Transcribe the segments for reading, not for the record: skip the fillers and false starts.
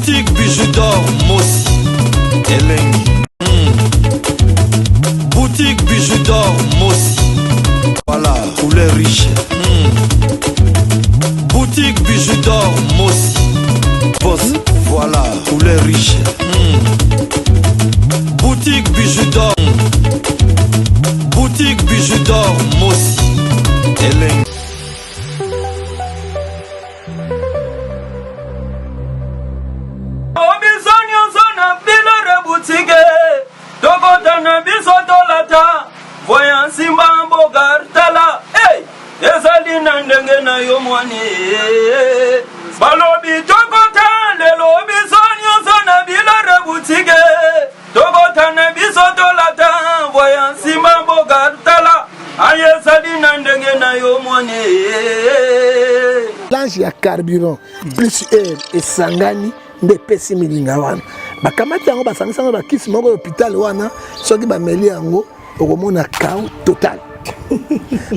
Boutique bijoux d'or Mossi Elengi. Boutique bijoux d'or Mossi. Voilà, couleur riche. Boutique bijoux d'or Mossi. Boss, voilà, couleur riche. Boutique bijoux d'or. Boutique bijoux d'or Mossi Elengi. Voyant Simba Gartala, hey, ezali na ndenge na yo mwane. Balobi tokota le lobi sonyo sona bilare boutique. Tokota na biso tolata, voyant Simba Gartala, ayezali na ndenge na yo mwane. L'ange ya carburant plus air et sangani nde pesi milinga wana. Bakamati yango basangisa ba kisi moko hôpital wana, soki ba meli yango okomona chaos total.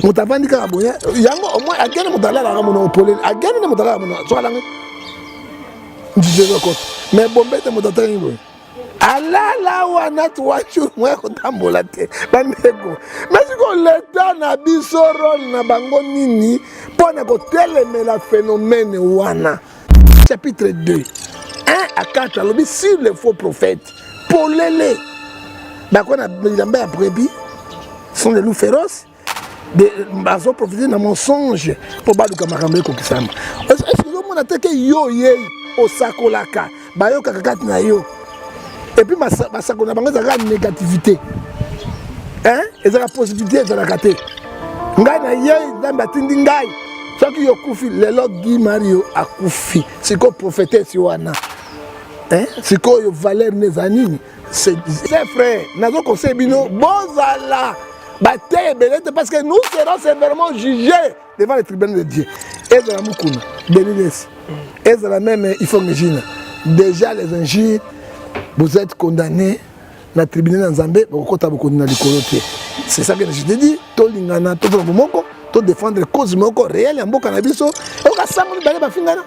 Mutavandi kaka boya yango au moins agene mutala la mono polele agene mutala mono so alanga ndije ko mais bombe te mutata ngo alala wana tuwachu mwe ko tambola te bandeko mais ko leta na biso rôle na bango nini pona ko telemela phénomène wana. Chapitre 2 1 à 4 alobi sur les faux prophètes polele. Bakona bilamba ya brebis sont des loups féroces. Ils ont profité d'un mensonge pour baluka makambe kokisamba. Est-ce que vous avez que yo ye osakolaka bayo kakati na yo. Et puis masakona bango za négativité. Hein? Et la positivité za la kate. Ngai na ye ndamba tindi ngai. Soki yo kufi lelo Guy Mario akufi. Siko prophétesse wana. Hein? Siko yo valeur nezanini. C'est frère, nous avons conseillé Bino, Bozala, parce que nous serons sévèrement jugés devant les tribunaux de Dieu. Et de la Moukouna, Bénides, et de la même, il faut imaginer. Déjà, les injures, vous êtes condamnés dans le tribunal de Zambé, c'est ça que je te dis, tout l'ingana, tout le monde, tout défendre les causes réelles, en beaucoup cannabis, et on a ça, on va faire.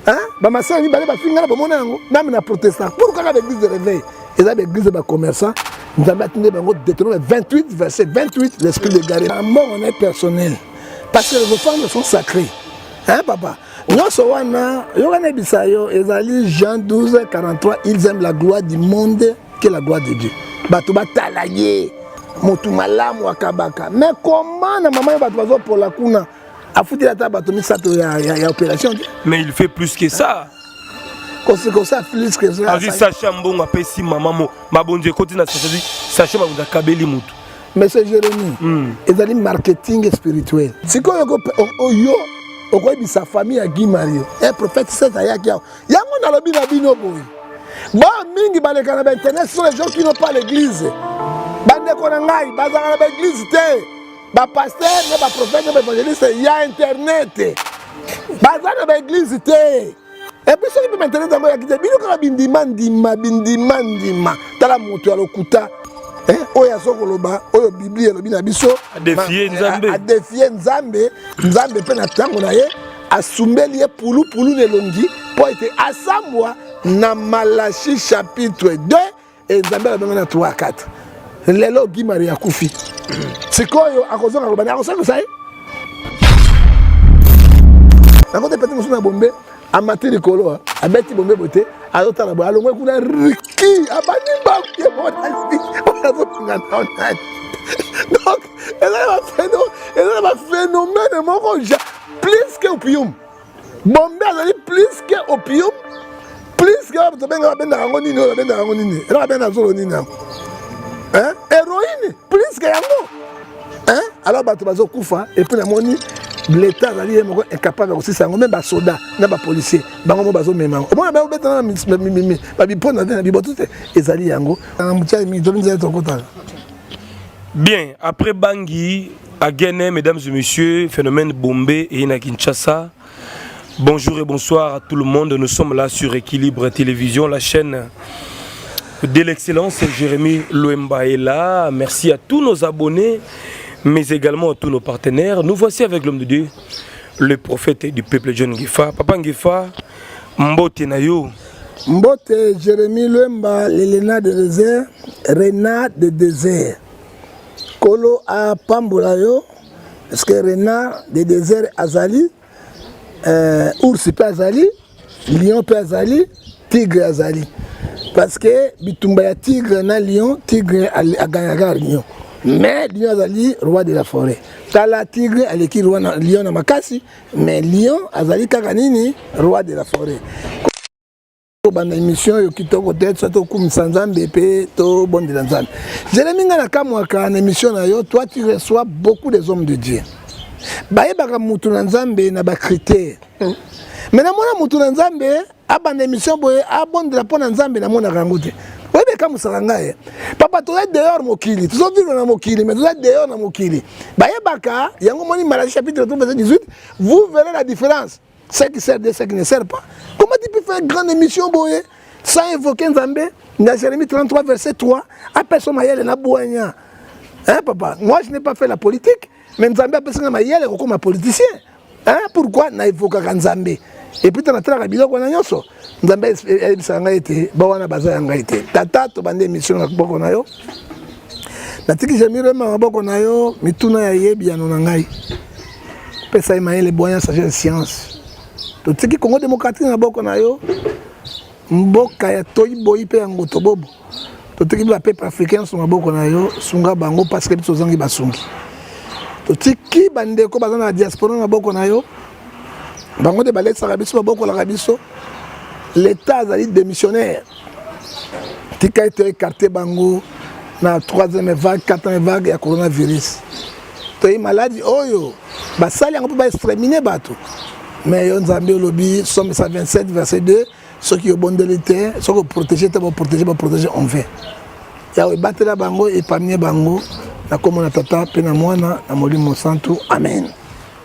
Hein? Bamasa ni balé ba fingala ba mona yango na mina protestant pourquoi l'église de réveil et là l'église de commerçant nous avons atteint bango Deutéronome 28 verset 28 l'esprit de garé la mort on est personnel parce que les offrandes sont sacrées hein papa nous sowana yona bisayo ezali Jean 12 43 ils aiment la gloire du monde que la gloire de Dieu bato batalaye motu malamu akabaka mais comment na maman bato bazo pour la kuna. Mais il fait plus que ça. Comme ça, plus que ça. Sacha Mbongo a payé maman, ma bonne côté na Sacha Mbongo a kabeli mutu. Monsieur Jérémy, il a dit marketing spirituel. Si quand on a sa famille à Guy Mario, un prophète c'est à Yakia. Yango na lobi na bino boy. Ba mingi ba le canaba internet sont les gens qui n'ont pas l'église. Bande konangai, bazanga na l'église té. Ba pasteur, ba prophète, ba évangéliste, il y a internet. Bazana ba église té. Et puis ceux qui peuvent internet dans qui dit bino ka bindima. Tala moto ya lokuta. Hein? Oya sokoloba, oyo Bible elobi na biso a défier Nzambe. A défier Nzambe, Nzambe pe na tango na ye asumbeli ye pulu nelongi pour être asamwa na Malachi chapitre 2 et Nzambe la benga na 3 à 4. Lelo Guy Marie akufi. Sikoyo akozonga lobani akozonga sai. Na kote pete musuna bombe amati likolo abeti bombe bote ayota na bo alongwe kuna riki abani ba ke bona donc elle a un phénomène plus que opium. Bombe azali plus que opium. Plus que to benga benda ngoni no benda ngoni. Era benda zolo nini. Hein? Héroïne plus que yango. Hein? Alors bato bazo kufa et puis la moni l'État est incapable aussi ça même ba soda na ba policier bango bazo mema o mona ba beta na mimi ba bipona na bibotu ezali yango na mutia mi dominza tokota. Bien, après Bangui, à Guinée, mesdames et messieurs, phénomène Bombé et à Kinshasa. Bonjour et bonsoir à tout le monde. Nous sommes là sur Équilibre Télévision, la chaîne de l'excellence. Jérémy Loemba est là. Merci à tous nos abonnés, mais également à tous nos partenaires. Nous voici avec l'homme de Dieu, le prophète du peuple John Ngefa. Papa Ngefa, Mbote Nayo. Mbote Jérémy Lemba, l'Elena de désert, Renard de désert. Kolo a Pambolayo, parce que Renard de désert Azali, ours peut Azali, lion peut Azali, tigre Azali. Parce que Bitumba ya tigre na lion, tigre a gagné lion. Mais lion Azali, roi de la forêt. Tala tigre a l'équipe roi lion na makasi, mais lion Azali kaganini, roi de la forêt. Dans l'émission, il y a peut-être comme Sanzambe to bon de Lanzambe. Jérémy Nanakamwaka, en émission, toi tu reçois beaucoup des hommes de Dieu. Baye baka mutu Lanzambe na ba critère. Mais na mona mutu Lanzambe, aba na émission boye abon de la pona Nzambe na mona rangote. Ouais be comme saranga e. Papa to est dehors mokili, tu vivre na mokili, mais tu es dehors na mokili. Baye baka, yango moni Malachie chapitre 3 verset 18, vous verrez la différence. Ce qui sert de ce qui ne sert pas. Comment tu peux faire une grande émission boye sans évoquer Nzambe? Dans Jérémie 33 verset 3, à personne mayele na boanya. Hein papa? Moi je n'ai pas fait la politique, mais Nzambe a personne mayele comme un politicien. Hein pourquoi na évoquer Nzambe? Et puis tu as tra biloko na nyoso. Nzambe ebisanga ete ba wana bazanga ete. Tata to bande émission na boko na yo. Na tiki Jérémy ma boko na yo, mituna ya yebi ya nona ngai. Pesa mayele boanya sagesse science. Tout ce qui Congo démocratique na boko na yo mboka ya toyi boyi pe yango to bobo tout ce qui ba peuple africain sur maboko na yo sunga bango parce que biso zangi basungi tout ce qui bande ko bazana diaspora na boko na yo bango de baletsa ka biso maboko la biso l'état azali démissionnaire tika été écarté bango na 3e vague 4e vague ya coronavirus toyi maladie oyo basali yango ba exterminer bato. Mais on a mis le lobby, somme 127, verset 2, ceux qui ont bon de l'été, ceux qui ont protégé, on fait. Il y a eu battu la bango et parmi bango, la commune tata, penamwana, la molimo santo, amen.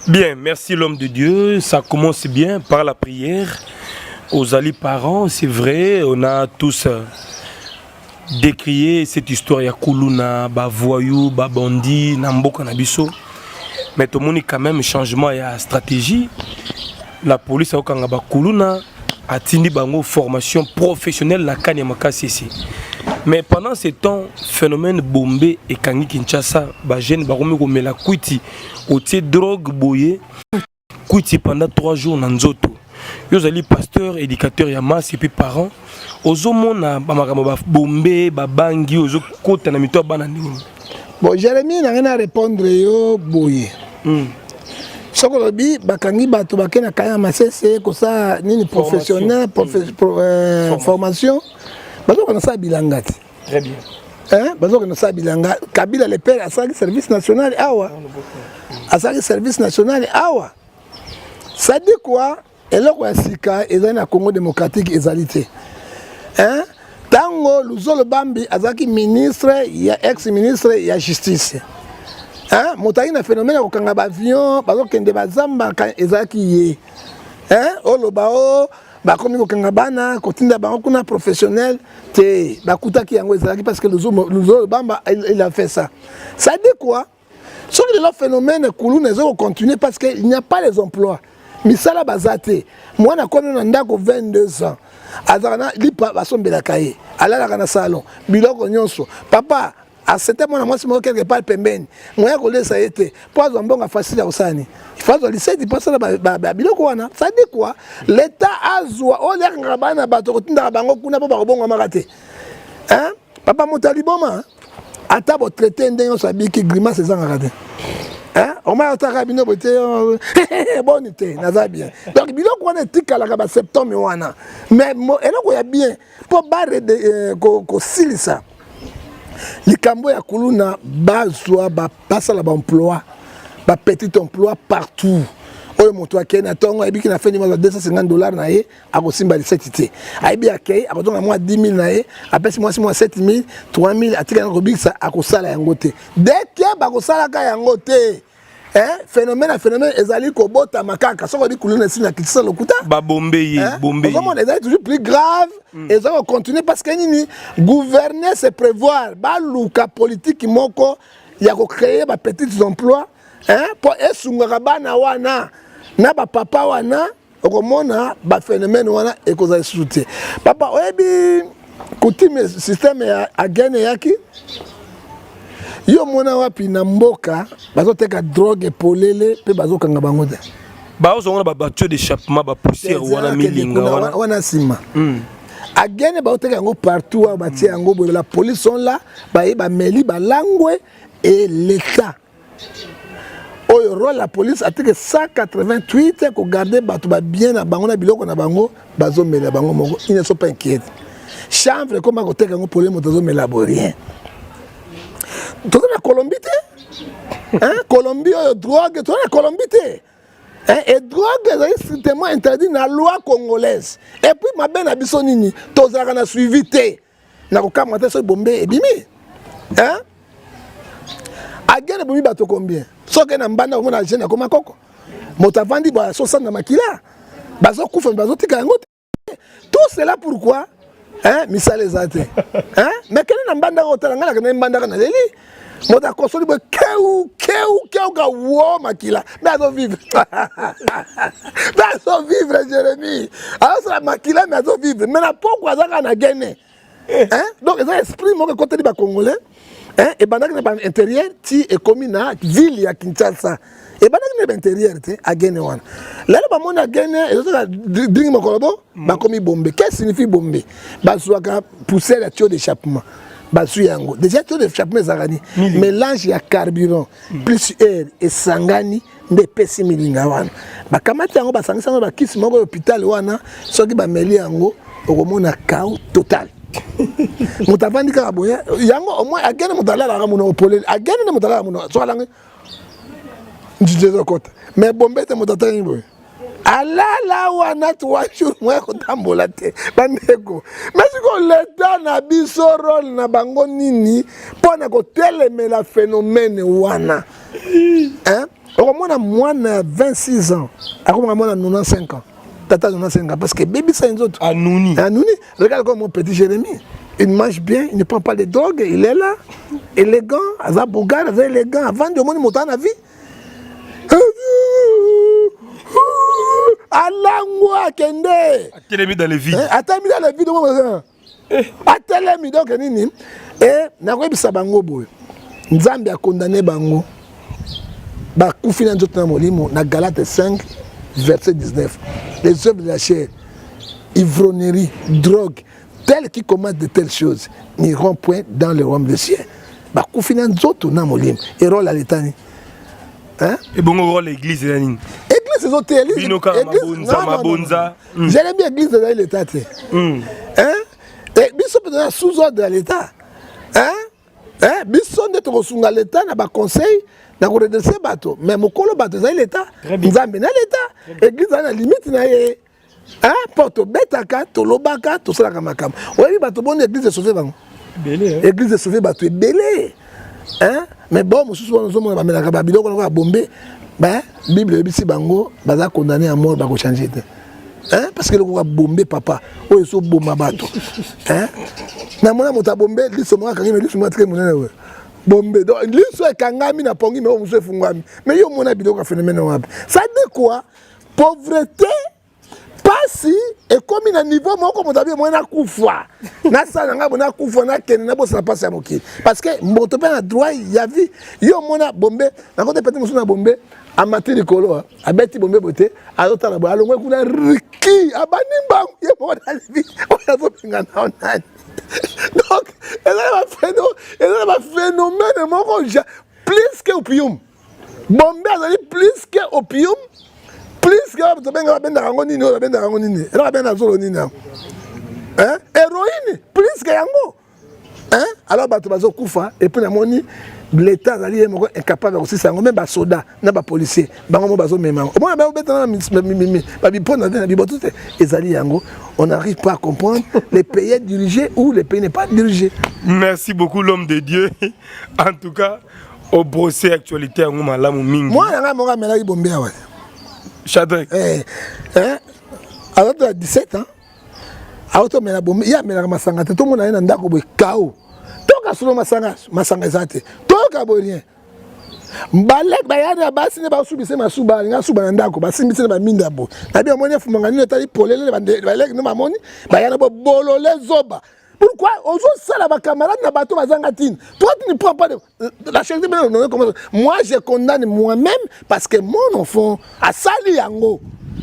Bien, merci l'homme de Dieu, ça commence bien par la prière. Aux alliés parents, c'est vrai, on a tous décrié cette histoire, il y a Koulouna, Bavoyou, Babandi, Namboka Nabiso. Mais tout le monde a quand même changement, il y a stratégie. La police a Okangaba Koulouna a tenu une formation professionnelle la Kanyamaka CC. Mais pendant ce temps, phénomène Bombé et Kangi Kinshasa, les jeunes ont la Kouiti, au drogue boyé, Kouiti pendant 3 jours dans Nzoto. Ils ont pasteur, éducateur, yamas et puis parents. Aux hommes, Bombé, Babangi, aux autres côtés, bon, Jérémy n'a rien à répondre, yo boyé. Sokolobi bakangi bato bakena kaya masese ko sa nini professionnel formation bazo kana sa bilangati très bien hein bazo kana sa bilanga Kabila le père a sa service national awa a sa service national awa ça dit quoi eloko ya sika ezali na Congo démocratique ezalité hein tango Luzolo Bambi azaki ministre ya ex ministre ya justice. Hein, motayi na phénomène ko kanga ba avion bazo kende bazamba ezaki ye. Hein, olobao ba komi ko kanga bana ko tinda ba kuna professionnel te ba kutaki yango ezaki parce que le Bamba il a fait ça. Ça dit quoi? Ce que le phénomène koulou ne zo continuer parce que il n'y a pas les emplois. Misala bazate. Moi na kono na ndako 22 ans. Azana lipa basombela kaye. Alala kana salon. Biloko nyonso. Papa à ce moment moi c'est moi quelque part pembeni moi ya kolesa été pas mbonga facile au sani il faut le lycée il passe la biloko wana ça dit quoi l'état azwa o le ngabana bato kotinda bango kuna ba bonga makate hein papa motali boma ata bo traiter ndenyo sabiki grimace ezanga kate hein o ma otaka bino bote bonité naza bien donc biloko wana tikala ka ba septembre wana mais eloko ya bien pour barre de ko silisa likambo ya kuluna bazwa ba pasala ba emploi ba petit emploi partout oyo moto akena tongo ebiki na feni $250 na ye akosimba liseti aibi akei akotonga mwa 10 000 na ye apesi mwa 7 000 3 000 atika na kobikisa akosala yango te dès que bakosala ka yango te hein phénomène ezali ko bota makaka soko di kuluna sina kitisa lokuta ba Bombé Bombé comment ezali toujours plus grave et ça va continuer parce que nini gouverner c'est prévoir ba luka politique moko ya ko créer ba petits emplois hein pour esunga bana wana na ba papa wana okomona ba phénomène wana ekozala soutien papa oyebi coutume système ya gene yaki yo mona wapi na mboka bazoteka drogue polele pe bazokanga bango te bazongona ba batue d'échappement ba poussière wana milinga wana sima agene bazoteka yango partout batie yango boye la police sont là ba meli ba langwe et l'état oyo rôle la police a que 188 ko garder bato ba bien na bango na biloko na bango bazomela bango moko ils ne sont pas inquiets chanvre comme ko teka ngo problème bazomela bo rien to na Colombie te hein Colombie oyo drogue to na Colombie te hein et drogue est strictement interdit na loi congolaise et puis ma ben na biso nini tozaka na suivi te na ko kamata so bombe ebimi hein agene bomi bato combien soki na mbanda komona jeune akoma koko moto avandi ba 60 na makila bazokufa bazotika yango te tout cela pourquoi hein misala ezate hein mais kene na mbanda otala ngala na mbanda na leli moto akosoli bo keu ka wo makila mais azo vivre Jérémie alors ça makila mais azo vivre mais na pourquoi azaka na gene hein donc ça esprit mo côté di ba congolais hein et pendant que na intérieur ti est comme na ville ya Kinshasa et pendant que na intérieur ti a gene wana là ba mona gene et ça ding mokolobo ba komi bombe qu'est-ce signifie bombe ba soaka pousser la tuyau d'échappement ba suyango déjà tuyau d'échappement zarani mélange ya carburant plus air et sangani nde pesi milinga wana ba kamata yango ba sangisa ba kisi moko hôpital wana soki ba meli yango okomona chaos total mutavandi kaka boya yango au moins agene mutalala kamuno polele agene ne mutalala muno so alange ndijezo kota mais bombe te mutatangi boy alala wana 3 jours moi ko tambola te bandeko mais ko l'état na biso rôle na bango nini pona ko telemela phénomène wana hein okomona mwana 26 ans akomona mwana 95 ans tata 95 ans parce que baby ça une autre Anouni regarde comme mon petit Jérémie il mange bien il ne prend pas de drogue il est là élégant aza bougard aza élégant avant de moni motana vie alangwa kende atelemi dans les vides atelemi dans les vides mo atelemi donc nini et nakoyebisa bango boye nzambe a condamné bango ba kufina nzoto na molimo na Galate 5 verset 19 les œuvres de la chair ivrognerie drogue tels qui commandent de telles choses n'iront point dans le royaume des cieux ba kufina nzoto na molimo et rôle à l'étani hein et bon rôle l'église la nini église hôtel église mabonza j'aime bien église de l'état hein et biso peut être sous ordre de l'état hein biso ndete ko sunga l'état na ba conseil na ko redresser bato mais mokolo bato za l'état nzambe na l'état église na limite na ye hein porto betaka to lobaka to sala makam oyebi bato bonne église sauver bango belé église sauver bato belé hein mais bon mosusu wana zo mona ba melaka ba biloko na bombe ben bible bisi bango baza condamné à mort ba ko changer hein parce que le ko bombe papa oyo so bomba bato hein na mona mota bombe liso mo akangime liso mo très monene we bombe donc liso ekangami na pongi mais omuso efungwami mais yo mona biloko phénomène wapi ça dit quoi pauvreté pasi et comme na niveau moko motabi mo na kufa na sana ngabo na kufa na kene na bosa pasi ya mokili parce que moto pe na droit ya vie yo mona bombe na côté petit musu na bombe amati likolo abeti bombe bote azota na bo alongwe kuna riki abani bangu ye mo na vie on a pinga na onani donc elle a un phénomène plus que opium bombe azali plus que opium plus que to benga benda rango nini o benda rango nini ela benda zolo nini hein héroïne plus que yango hein alors bato bazo kufa et puis na moni l'état azali moko incapable aussi sango même ba soda na ba policier bango mo bazo memango o mona ba beta na ba bipona na bibotu te ezali yango on n'arrive pas à comprendre les pays dirigés ou les pays n'est pas dirigé. Merci beaucoup l'homme de Dieu en tout cas au procès actualité en malamu mingi moi nga mo ga mela ibombe awa Chadrek. Alors tu as 17 ans. Alors tu as bombe, il y a masanga te tout le monde a ndako boy kao. Toka solo masanga zate. Toka boy rien. Balek bayana basi ne ba subise masuba nga suba na ndako basimbise na minda bo. Na bien moni fumanga ni tali polele balek no mamoni bayana bo bolole zoba. Pourquoi ozo sala ba camarade na bato bazanga tine. Toi tu ne prends pas la charité non comment. Moi je condamne moi-même parce que mon enfant a sali yango.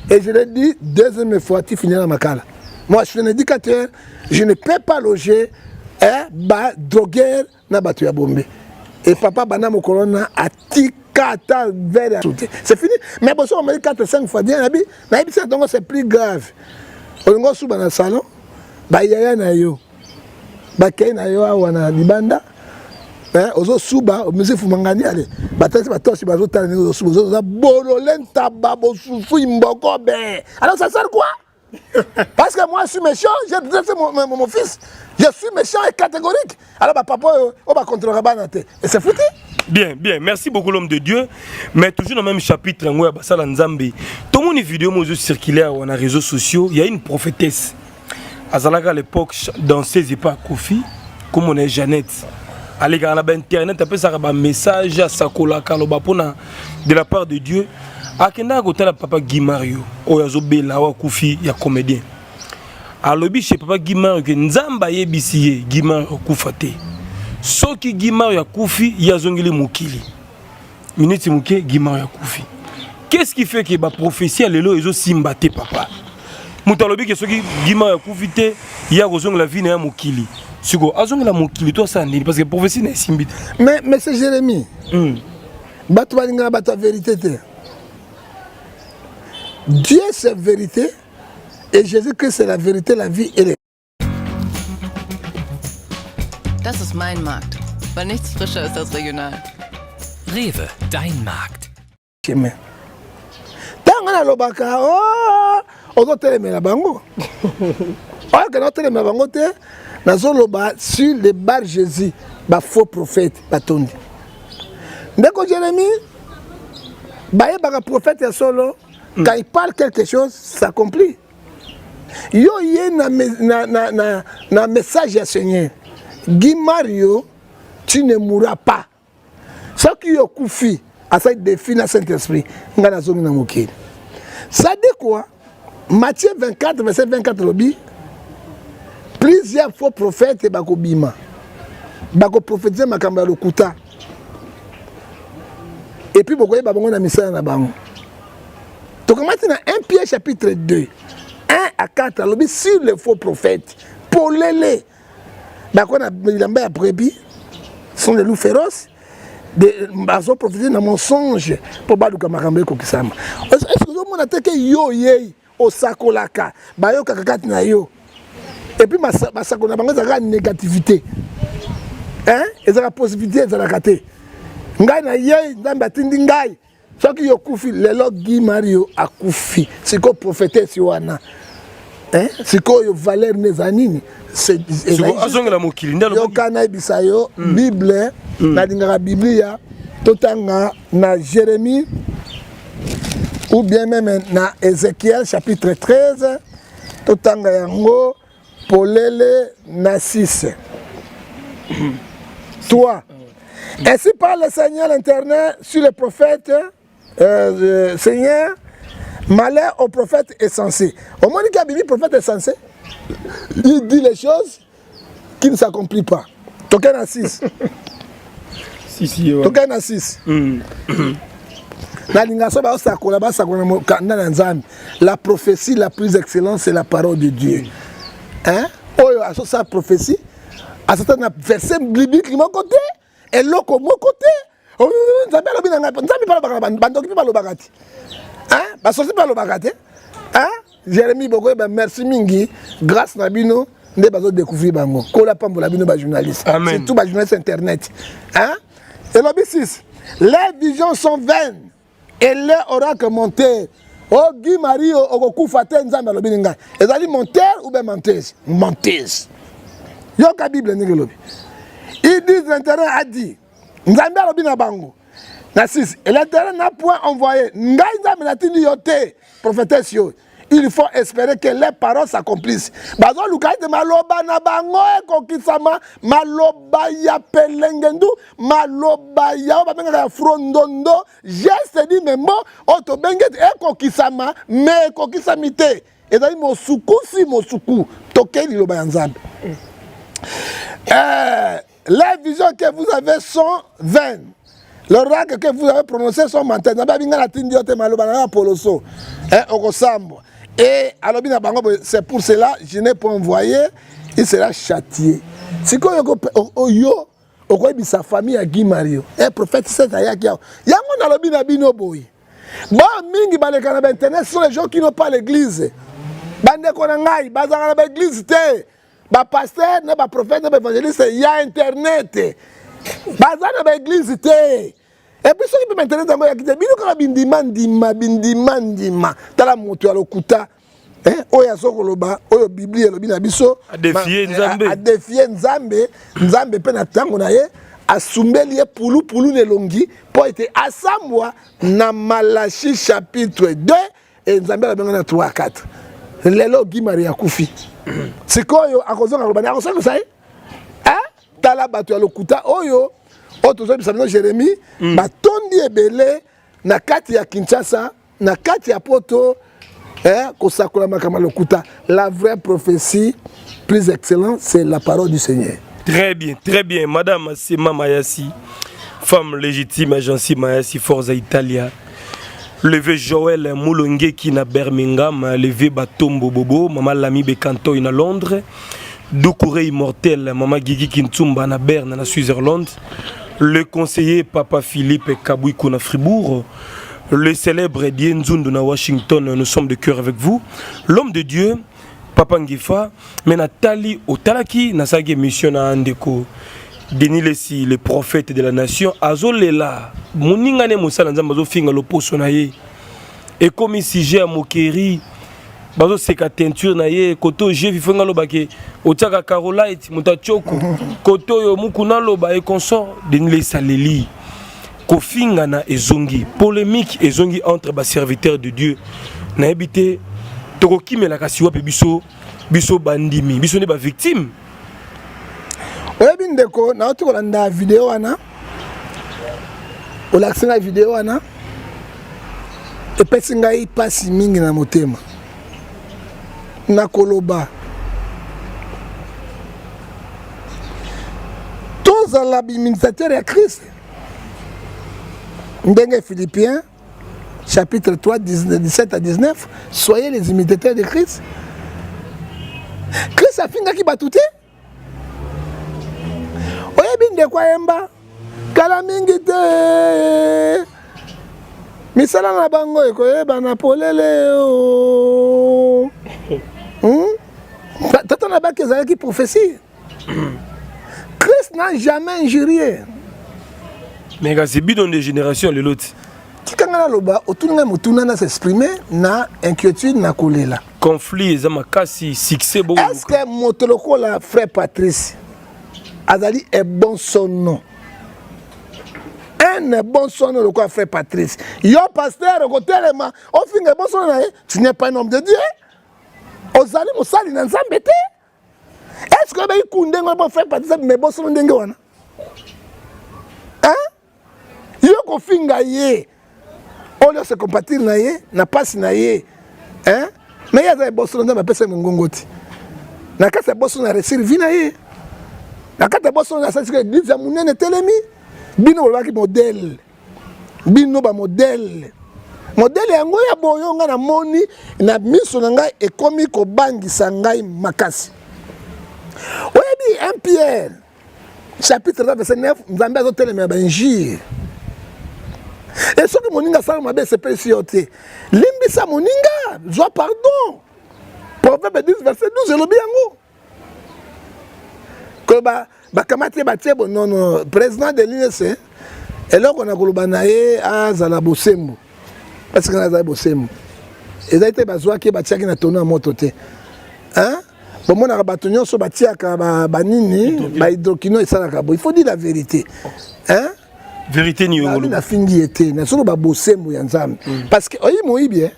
Et je l'ai dit deuxième fois tu finis la makala. Moi je suis un éducateur, je ne peux pas loger ba drogueur na bato ya bombe. Et papa bana mo corona a tikata vers c'est fini. Mais bon, on m'a dit 4-5 fois bien na bi ça donc c'est plus grave. On go sous dans salon, ba yaya na yo. Ba kay na yo wana libanda. Ozo suba, monsieur Fumangani allez. Ba tasi ba tosi ba zo tani ozo suba, ozo bololenta babo sufu imboko be. Alors ça sert quoi? Parce que moi je suis méchant, j'ai dressé mon fils. Je suis méchant et catégorique. Alors papa, on va contrôler Banate. Et c'est foutu. Bien, bien. Merci beaucoup l'homme de Dieu. Mais toujours dans le même chapitre, tout le monde vidéo circulaire ou dans les réseaux sociaux, il y a une prophétesse. À l'époque, dans ses époques, Kofi, comme on est Jeannette. Allez, quand on a internet, on peut faire un message à Sakola Kalobapona de la part de Dieu. À Kenda, côté papa Guy Mario, Oyazo Bela, Kofi, il y a comédien. Alors, chez papa Guy Mario, que Nzamba yebisiye Guy Mario Koufate. Ce qui Guy Mario Koufi, il y a zongili Moukili. Minute Mouké, Guy Mario Koufi. Qu'est-ce qui fait que la prophétie, elle est là, ils ont simbaté papa. Moutalobi, que ce qui Guy Mario Koufi, il y a zong la vie de Moukili. Sugo, azong la Moukili, toi ça n'est parce que la prophétie n'est simbité. Mais c'est Jérémie. Batoualinga, bata vérité. Dieu c'est vérité et Jésus-Christ c'est la vérité, la vie et les. Das ist mein Markt, weil nichts frischer ist als regional. Rewe, dein Markt. Tangana lobaka, ozo telemela bango. Oyo kana telemela bango te, nazo loba sur les bar Jésus, ba faux prophète batondi. Ndeko Jérémie, baye baka prophète ya solo. Quand il parle quelque chose, ça s'accomplit. Yo yé na message à Seigneur. Guy Mario, tu ne mourras pas. Ce qui est Koufi, à cette défi dans Saint-Esprit, ngana zongi na mokili. Ça dit quoi? Matthieu 24, verset 24 lobi. Plusieurs faux prophètes et bako bima. Bako prophétiser makamba lokuta. Et puis boko yeba bango na misala na bango. Donc maintenant, 1 Pierre chapitre 2, 1 à 4, alors, sur les faux prophètes, pour les sont des loups féroces, des prophéties dans mensonge pour pas que Marambe Kokisama. Est-ce que vous avez que yo yé au sakolaka, bayo kakakat na yo, et puis ma sakona bango ça négativité, hein, et ça la positivité ça la raté. Ngai na yé ndamba tindi ngai. Ce qui est Koufi, le Guy Mario a Koufi. C'est quoi prophétesse Yohana? C'est quoi valeur Nezanini? C'est la mokili. Yokana Bisayo, Bible, na Biblia, Totanga, na Jérémie, ou bien même na Ézéchiel chapitre 13, Totanga Yango, Polele, na 6. Toi. Ainsi parle le Seigneur l'Internet sur les prophètes. Seigneur, malheur au prophète est censé. Au moment où le prophète est censé, il dit les choses qui ne s'accomplissent pas. Token à 6. Token à 6. La prophétie la plus excellente, c'est la parole de Dieu. Hein? Oh, sa prophétie, à certains versets bibliques de mon côté, et l'autre de mon côté. Jérémie Bogo, merci Mingi, grâce à Bino, nous avons découvert Bango. Kola Pambo, la Bino, journaliste. C'est tout, journaliste internet. Et l'objet 6, les visions sont vaines et les oracles mentent. Oh, Guy Mario, Ogoku Faten, Zamba, Lobininga. Ils ont dit menteur ou bien menteuse? Menteuse. Yoka Bible, ils disent l'intérêt a dit. Nzambe alobi na bango. Na 6. Et l'Éternel n'a point envoyé. Ngai nzambe na tindi yote prophétesse yo. il faut espérer que les paroles s'accomplissent. Bazo lukaite maloba na bango ekokisama maloba ya pelengendu maloba ya babenga frondondo geste di membo oto bengete ekokisama me ekokisamite ezali mosuku tokeli loba ya Nzambe. Les visions que vous avez sont vaines. L'oracle que vous avez prononcé sont mentales. Et alors, c'est pour cela que je n'ai pas envoyé, il sera châtié. Si vous avez sa famille à Guy Mario, un prophète, c'est à Yakia. Yangon a bino boy. Bon, mingi balekana internet sont les gens qui n'ont pas l'église. Bande konangai, bazanga l'église té. Ba pasteur, ba prophète, ba évangéliste, il y a internet. Bazana ba église té. Et puis ceux qui peuvent m'intéresser dans ma bino kala bindimandima tala moto ya lokuta oya sokoloba oyo biblia lobi na biso a défier Nzambe Nzambe pe na tango na ye asumbeli ye pulu nelongi po ete asambwa na Malachi chapitre 2 et Nzambe la benga na 3 4 lelo Guy Maria kufi sikoyo akozonga loba na akozonga sai tala bato ya lokuta oyo otozo bisabino Jérémie batondi ebele na kati ya Kinshasa na kati ya poto kosakola makama lokuta. La vraie prophétie plus excellente c'est la parole du Seigneur. Très bien madame Sema Mayasi, femme légitime agence Mayasi Forza Italia. Levé Joël Moulongue qui na Birmingham, levé Batombo Bobo, maman Lami Bekanto na Londres, Doucouré immortel, maman Gigi Kintumba na Berne na Switzerland. Le conseiller Papa Philippe Kabouikou na Fribourg, le célèbre Dienzundu na Washington, nous sommes de cœur avec vous. L'homme de Dieu, Papa Ngifa, mais Nathalie Otalaki, Nasage mission na Andeko, Denis Lessi, le prophète de la nation, Azolela, Mouningane Moussala Nzambazo Finga Loposo na ye, et comme ici j'ai à Mokeri, bazo seka teinture na ye koto je vifonga loba ke otaka Carolite mutachoko koto yo mukuna loba et consort de les saleli kofinga na ezongi polémique ezongi entre ba serviteurs de Dieu na ebité tokokimela kasiwa pe biso bandimi biso ne ba victime oyebi ndeko na otokolanda video wana olakisanga video wana epesi ngai pasi mingi na motema nakoloba tous à l'administrateur de Christ ndenge Philippiens chapitre 3 17 à 19 soyez les imitateurs de Christ. Christ a finga ki batute oyebi ndeko ayemba kala mingi te misala na bango ekoyeba na polele o tata na baki ezalaki prophétie. Christ n'a jamais injurié. Mais c'est bidon de génération le lot. Tikanga na loba otunga mutuna na s'exprimer na inquiétude na kolela. Conflit ezama kasi succès bon. Est-ce que motoloko la frère Patrice azali est bon son nom? Un bon son nom le quoi frère Patrice. Yo pasteur kotelema o finga bon son na tu n'es pas un homme de Dieu. Ozali mosali na Nzambe te. Est-ce que ba ikunde ngo frère Patrice mais bon son ndenge wana? Yo ko finga ye. Olio se compatir na ye, na passe na ye. Mais il y a des boss dans ma personne ngongoti. Na kasa boss na resirvi na ye. Na kata boss na sa que l'église ya munene telemi. Bino ba ki modèle. Bino ba modèle. Modèle yango ya boyonga na moni na miso na ngai ekomi ko bangisa ngai makasi. Oyebi 1 Pierre chapitre 3 verset 9 Nzambe azotelema ba injire. Et ce que moninga sala mabe c'est précioté. Limbisa moninga, joie pardon. Proverbe 10 verset 12 elobi yango. Ko ba kamate ba tiebo non président de l'INC. Et là on a koloba na ye azala bosembo. Parce que na azala bosembo. Et ça été bazwa ki ba tiaki na tono moto te. Bon mon arabato nyonso ba tiaka ba nini ba hydroquino et ça il faut dire la vérité. Vérité ni yongolo na fingi été na solo ba bosembo ya Nzambe parce que oyi moyi bien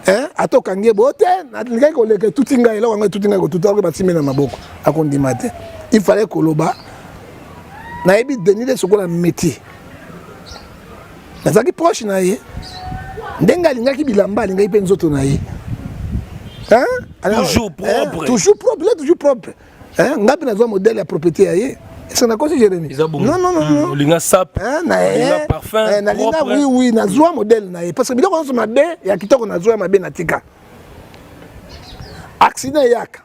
hein atokangie bote nalingai koleka tutinga ela wanga tutinga ko tutako basime na maboko akondima te il fallait koloba na ebi denile sokola métier nazaki proche na ye ndenga lingaki bilamba lingai pe nzoto na ye hein toujours propre toujours propre hein ngapi nazwa modèle ya propriété ya ye est-ce que na kosi Jérémy non linga sap na parfum na linga oui nazwa modèle na ye parce que biloko nso mabe ya kitoko nazwa mabe na tika accident yaka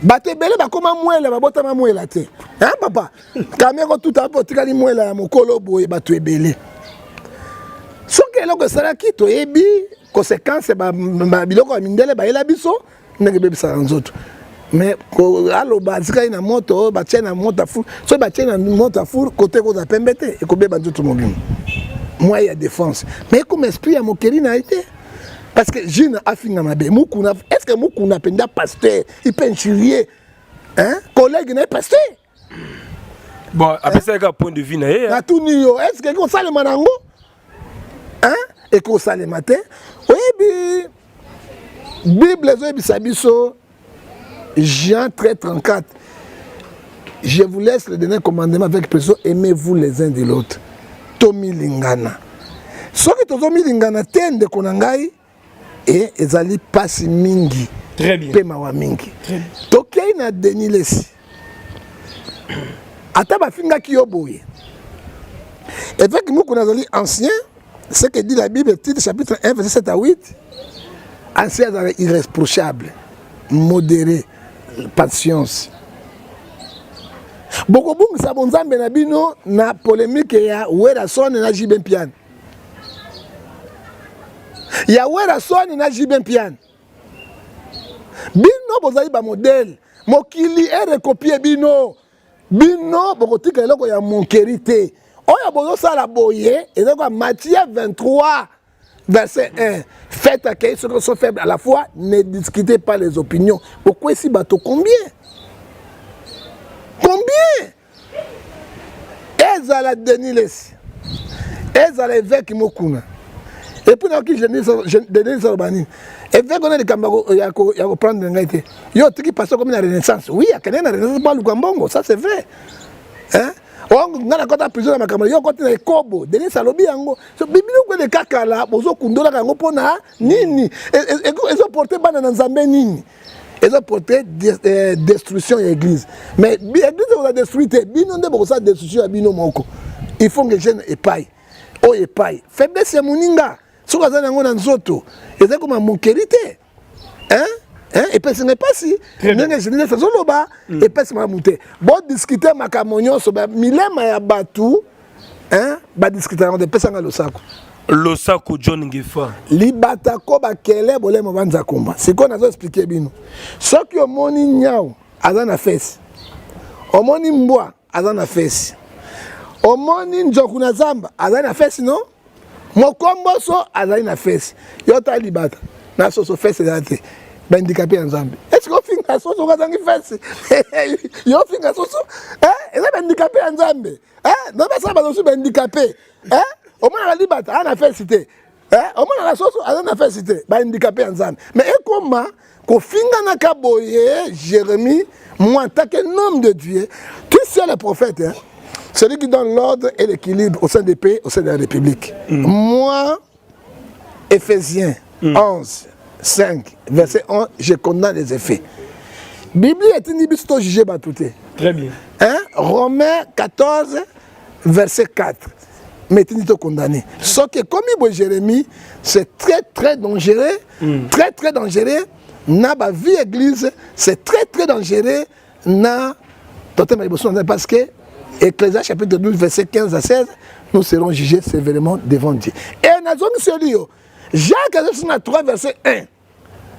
bato ebele bakoma mwela babotama mwela te hein papa kameko tout apo tikali mwela ya mokolo boye bato ebele soki eloko esalaki toyebi conséquence biloko ya mindele bayela biso ndenge bebisaka nzoto mais aloba atikali na moto batie na moto afur so batie na moto afur kote koza pembe te ekobeba nzoto mobima moi ya défense mais comme esprit ya mokeri na ye te parce que jeune afinga mabe mukuna est-ce que mukuna penda pasteur il peut injurier hein collègue na pasteur bon après ça un point de vue na ye na tuni yo est-ce que ko sale manango hein et ko sale matin oui Bible zo bisabiso Jean 13:34 je vous laisse le dernier commandement avec précision aimez-vous les uns de l'autre tomi lingana soki tozomi lingana tende konangai et ezali pasi mingi très bien pe mawa mingi tokei na denilesi ata bafingaki yo boye évêque moko nazali ancien ce que dit la Bible titre chapitre 1 verset 7 à 8 ancien azali irréprochable modéré patience bokobungisa bonzambe na bino na polémique ya Werason na Jiben Pian ya Werason na Jiben Pian bino bozali ba modèle mokili recopier bino bokotika eloko ya monkerité oya bozo sala boye ezako Matthieu 23 verset 1 faites accueillir ceux qui sont faibles à la fois ne discutez pas les opinions pourquoi ici bateau combien ezala denilesi ezala évêque mokuna et puis na ki Denis Sorobani évêque on a des kambako ya ko prendre ngai te yo tiki passer comme la renaissance oui akene na renaissance pas lukambongo ça c'est vrai hein on ngana kota prison na makamala yo kota na ekobo Denis alobi yango so bibili ko le kakala bozo kundola kango pona nini ezo porter bana na nzambe nini ezo porter destruction ya église mais l'église on a détruit bino nde boko sa destruction ya bino moko il faut que jeune epai o epai faiblesse ya moninga soka za nango na nzoto eza comme monkerité hein et puis ce n'est pas si ndenge jeune ça zoloba et puis ma monter bon discuter makamonyo so ba milema ya batu hein ba discuter on de pesanga losako John Ngefa libata ko bakele bolemo banza komba siko nazo expliquer bino soki omoni nyao azana fesse omoni mbwa azana fesse omoni njoku na zamba azana fesse no mokomboso azana fesse yota libata na soso fesse date ba handicapé en Zambie est-ce que finga soso kazangi fesse yo finga soso eza ba handicapé en Zambie non ba sa ba soso ba handicapé au moins la libata ana fesse te au moins la soso azana fesse te ba handicapé en Zambie mais comment ko finga na kaboye Jérémie moi en tant que homme de Dieu tu sais le prophète celui qui donne l'ordre et l'équilibre au sein des pays, au sein de la République. Moi, Éphésiens 11, 5, verset 11, je condamne les effets. Bible est une Bible jugée batouté. Très bien. Romains 14, verset 4. Mais tu es condamné. Ce que comme il Jérémie, c'est très très dangereux. Très très dangereux. Dans la vie église, c'est très très dangereux. Parce que Ecclésiaste chapitre 12, verset 15 à 16, nous serons jugés sévèrement devant Dieu. Et nous avons Jacques 3, verset 1.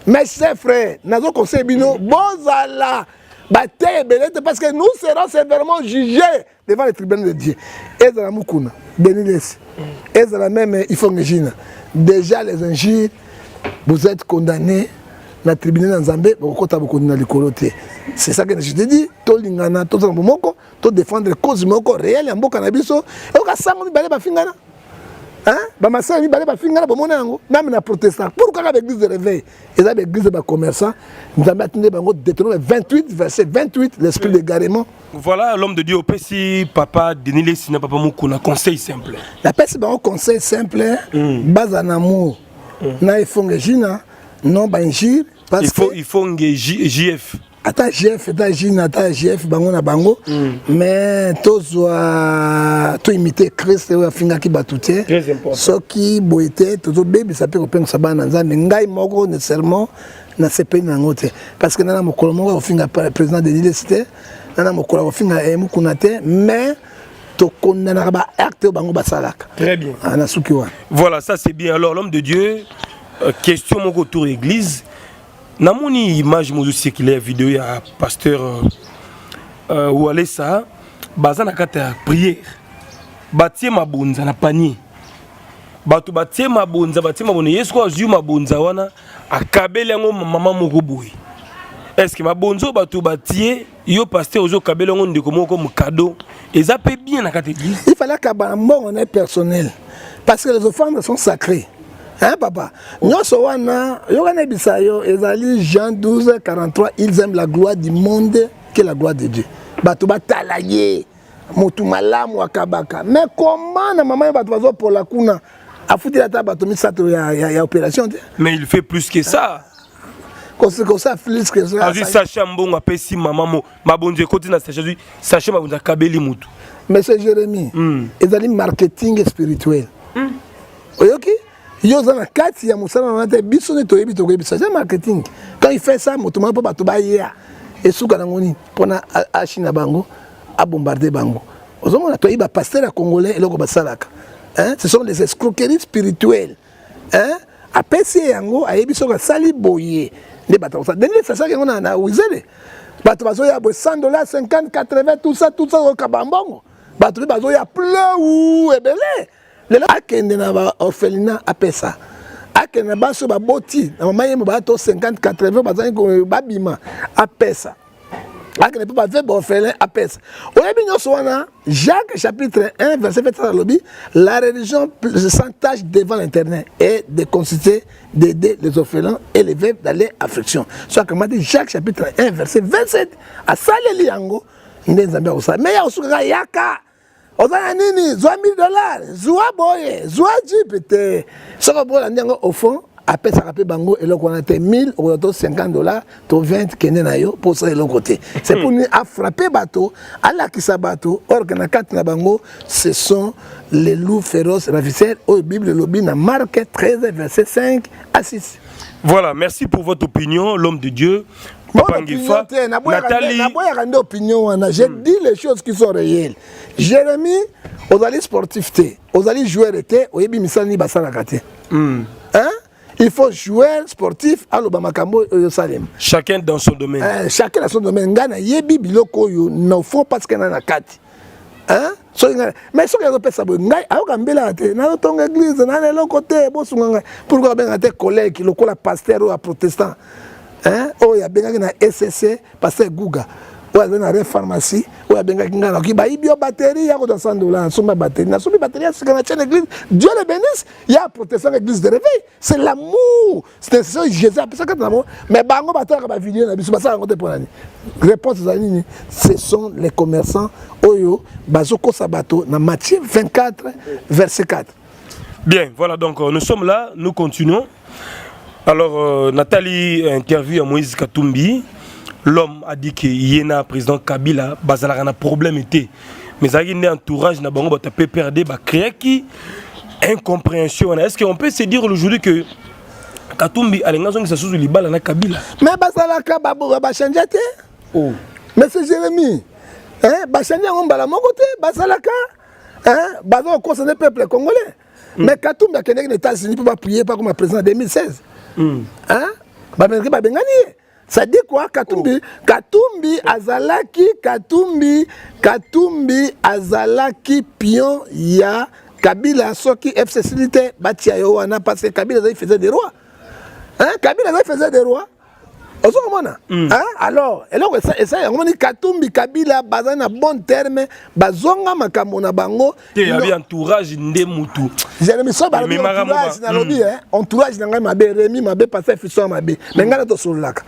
Mes chers frères, nous avons conseillé Bino, Bozala, parce que nous serons sévèrement jugés devant les tribunaux de Dieu. Ezra Mukuna, Beniles, Ezra même, il faut que je déjà les injures, vous êtes condamnés. Na tribunal en Zambie, c'est ça que je te dis, to lingana, to zambo moko, to défendre cause moko réelle en boka na biso, et ka sango mi balé ba fingana. hein bamasala mibale bafinga na bomona yango même na protestant pourquoi ka l'église de réveil et ça l'église de commerçant nzambe atinde bango Deutéronome 28 verset 28 l'esprit d'égarement. Voilà l'homme de Dieu au pesi papa Denile Sina papa Mukuna conseil simple. La pesi bango conseil simple base en amour na ifongejina non banjir parce que il faut JF ata GF ata Jina ata GF bango na bango mais tozwa to imiter Christ ou afinga ki batute soki boite tozo bébé ça peut repenga sabana nzambe ngai moko nécessairement na sepe na ngote parce que nana mokolo moko ofinga président de l'université nana mokolo ofinga mukuna te mais to kondana ba acte bango basalaka très bien ana suki wa voilà ça c'est bien alors l'homme de Dieu question moko autour église. Namoni image mozo circulaire vidéo ya pasteur ou aller ça bazana kata prière batie mabonza na panier bato batie mabonza yesu ko azu mabonza wana akabeli yango mama moko boye est-ce que mabonzo bato batie yo pasteur ozo kabeli yango ndeko moko mu cadeau eza pe bien na kata église il fallait que on est personnel parce que les offrandes sont sacrées. Hein papa? Nyonso wana yokana bisayo ezali Jean 12 43 ils aiment la gloire du monde que la gloire de Dieu. Bato batalaye mutu malamu akabaka. Mais comment na maman bato bazo pour la kuna afuti la ta bato misato ya opération. Mais il fait plus que ça. Comme ça plus que ça. Azu Sacha Mbongo apesi maman mabonje koti na Sacha Sacha mabonja kabeli mutu. Monsieur Jérémy, ezali marketing spirituel. Oyoki? Yozana kati ya musala na te biso ne toyebi toyebi ça c'est marketing. Quand il fait ça motuma pa bato ba ya esuka ngoni pona achina bango a bombarder bango. Ozomona toyiba pasteur congolais eloko basalaka. Hein, ce sont des escroqueries spirituelles. Hein? Apesi yango ayebi soka sali boye. Ne bato ça denile ça yango na wizele. Bato bazo ya $100 50 80 tout ça au kabambongo. Bato bazo ya pleu ebele. Les akende na ba orphelinat apesa akende baso ba boti na mama yemo ba to 50 80 bazani ko babima apesa akende pa ba orphelin apesa oyebi nyoso wana Jacques chapitre 1 verset 27 lobi la religion sans tâche devant l'internet est de consulter d'aider les orphelins et les veuves dans les afflictions soit comme dit Jacques chapitre 1 verset 27 a saleli yango ndenzambe ko sa mais ya osuka yaka Ozana nini, $1,000, zoa boye, zoa jipete. Soko bola nyango au fond, après ça rappelle bango et l'on a été $1,000, ou $50, to 20 kene na yo pour ça de l'autre côté. C'est pour nous à frapper bateau, à la kisa bateau, or que na quatre na bango, ce sont les loups féroces ravisseurs au Bible lobby na Marc 13 verset 5 à 6. Voilà, merci pour votre opinion, l'homme de Dieu. Pangifa, Nathalie. J'ai dit les choses qui sont réelles. Jérémy, aux alliés sportifs, aux alliés joueurs, aux yebi misani basalakate. Hein? Il faut jouer sportif à l'Obamakambo et au Salem. Chacun dans son domaine. Chacun dans son domaine. Ngana yebi biloko yo no faut parce qu'il y a kati. Hein? Mais ce que je peux savoir, ngai aoka mbela te na tonga église na le côté bosunga pourquoi ben ate collègue le cola pasteur ou protestant. Hein? Oh ya benga na SSC pasteur Guga. Ou ya na re pharmacie, ou ya benga ngana ki ba ibio batterie ya ko $100 suma batterie. Na suma batterie c'est quand na l'église. Dieu le bénisse. Il y a protestant église de réveil. C'est l'amour. C'est ça Jésus a ça quand l'amour. Mais bango bataka ba vidéo na biso basa ngote pour nani. Réponse zanini, ce sont les commerçants oyo bazoko sabato na Matthieu 24 verset 4. Bien, voilà donc nous sommes là, nous continuons. Alors Nathalie interview à Moïse Katumbi. L'homme a dit que Yéna président Kabila bazalaka na problème était mais ça y entourage na bango ba tapé perdre ba créer qui incompréhension. Est-ce qu'on peut se dire aujourd'hui que Katumbi alenga zongi sa sous libala na Kabila mais bazalaka ba changer te oh mais c'est Jérémy hein ba changer ngombala moko te bazalaka hein bazo concerner peuple congolais mais Katumbi a kené aux États-Unis pour prier pas comme président 2016 hein ba bengani. Ça dit quoi Katumbi? Katumbi azalaki pion ya Kabila soki FCCilité batia yo wana parce que Kabila il faisait des rois. Hein? Kabila il faisait des rois. ozokomona alors eloko esa yango moni Katumbi Kabila baza na bon terme bazonga makambo na bango te yabi entourage nde mutu Jérémy so ba entourage na lobi entourage na ngai mabe Rémi mabe passer fisson mabe mais ngana to solaka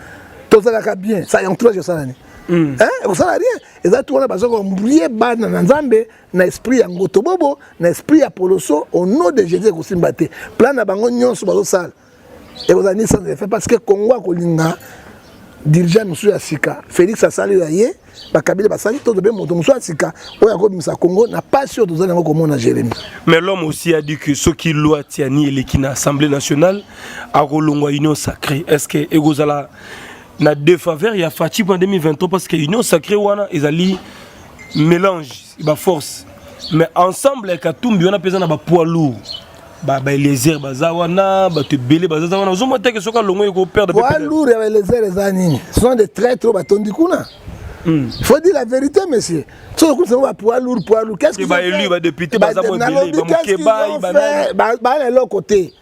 tozalaka bien ça entourage ça nani vous savez rien exactement on a besoin qu'on briller bana na nzambe na esprit ya ngoto bobo na esprit ya poloso au nom de Jésus ko simbate plan na bango nyonso bazo sala et vous avez ça fait parce que Congo ko linga dirigeant musu ya sika Félix asali ya ye bakabila basali to de moto musu ya sika oya ko bimisa Congo na pas sûr de zana ko mona Jérémy. Mais l'homme aussi a dit que ce qui loi tiani et qui na Assemblée nationale a rolongwa union sacrée. Est-ce que egozala na défaveur ya Fati en 2023 parce que union sacrée wana ezali mélange ba force mais ensemble avec Katumbi on a pesé na ba poids lourd ba Eliezer bazawana ba te belé bazawana ozomo te que soka longo eko perdre poids lourd et Eliezer ezani ce sont des traîtres batondi kuna. Il faut dire la vérité monsieur. Tout le monde va poids lourd qu'est-ce qu'ils ont fait? élu ba député bazamo belé ba mukeba ba na l'autre côté.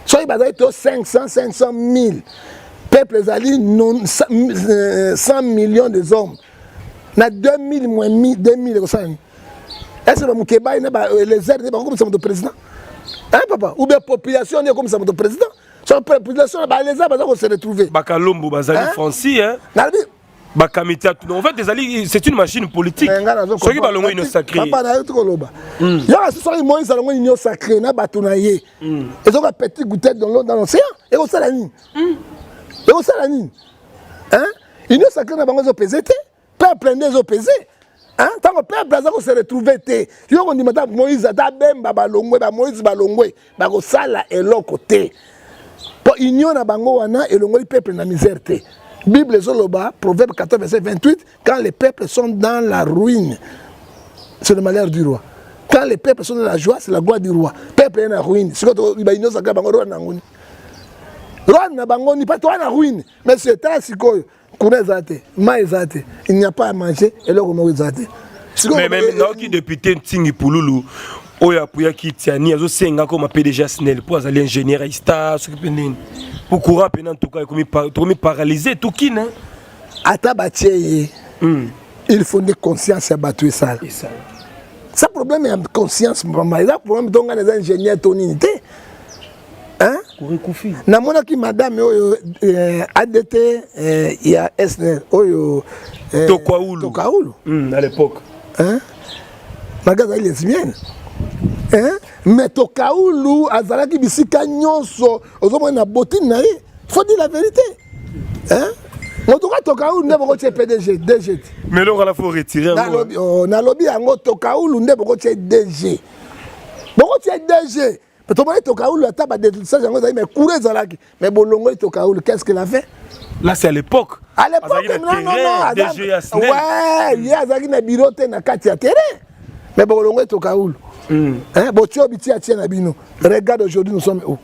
Soit ils bazaient 500 000 peuple ezali 100 millions de hommes na 2000 moins 2000 est-ce que mukeba ina ba les airs ba comme ça mon président hein papa ou bien population est comme ça mon président sur population ba les airs ba se retrouver bakalombo bazali Francis hein bakamita tout en fait c'est une machine politique ceux qui balongo une sacrée papa na yo koloba ya ce soir Moïse alongo une sacrée na batunaye et donc petit goutette dans l'océan et au salani et au salani hein une sacrée na bango zo pesete peuple ndé pesé hein tant que peuple za ko se retrouver té yo ko ndimata Moïse ata bemba balongwe ba Moïse balongwe ba ko sala eloko té po union na bango wana elongoli peuple na misère té Bible Zoloba, Proverbe 14, verset 28, quand les peuples sont dans la ruine, c'est le malheur du roi. Quand les peuples sont dans la joie, c'est la gloire du roi. Peuple est dans la ruine. C'est quand il y a une autre roi na ruine. Roi na bangoni, pas toi na ruine. Mais c'est un sikoyo. Koune zate, ma zate. Il n'y a pas à manger et là on zate. Mais même là qui député Ntingi Pouloulou, oya puya ki tiani azo senga comme PDG SNEL pour aller ingénieur Ista s'occuper nini. Pour courant en tout cas comme paralysé tout qui hein. Ata batie il faut de conscience à battre ça. Ça problème est conscience maman, là problème donc les ingénieurs tonité. Hein? Na mona ki madame oyo ADT il y a SNEL oyo Tokaoulou à l'époque. Hein? Magaza il est lesbienne. Hein? Mais Tokaoulou azalaki bisika nyonso ozomona botine na ye. Faut dire la vérité. Hein? En tout cas Tokaoulou ndé boko tie PDG DG. Mais là on va faut retirer. Na lobby yango Tokaoulou ndé boko tie DG. Boko tie DG. Mais tout le monde Tokaoulou ata ba de ça yango mais couré zalaki. Mais bolongo Tokaoulou qu'est-ce qu'il a fait? Là c'est à l'époque. À l'époque non. Ouais, il y a zaki na bureau te na kati ya terrain. Mais bolongo Tokaoulou. Hein, regarde aujourd'hui nous sommes où.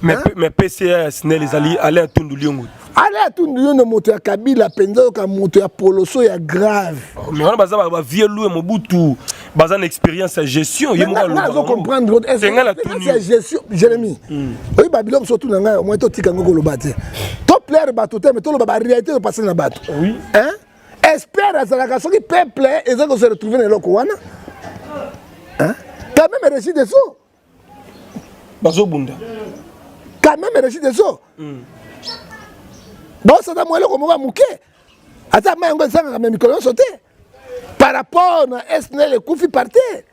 Mais PCA SNEL les alliés allaient à Tunduliongo. Allez à Tunduliongo moto ya Kabila penza ka moto ya Poloso ya grave. Mais on a besoin de vieux louer Mobutu, besoin d'expérience à gestion. Il faut comprendre c'est gestion Jérémy. Oui Babylone surtout na ngai au moins to tikango ko lobate. To plaire bato te mais to loba réalité de passer na bato. Oui. Hein? Espère à la soki peuple et ça se retrouver dans l'okwana. Hein? Quand même réussi des sauts. Bazo Bunda. Quand même réussi des sauts. Bon, ça t'a moellé comme on va mouquer. Attends, mais on va s'en même micro sauter. Par rapport à SNEL et Koufi par terre.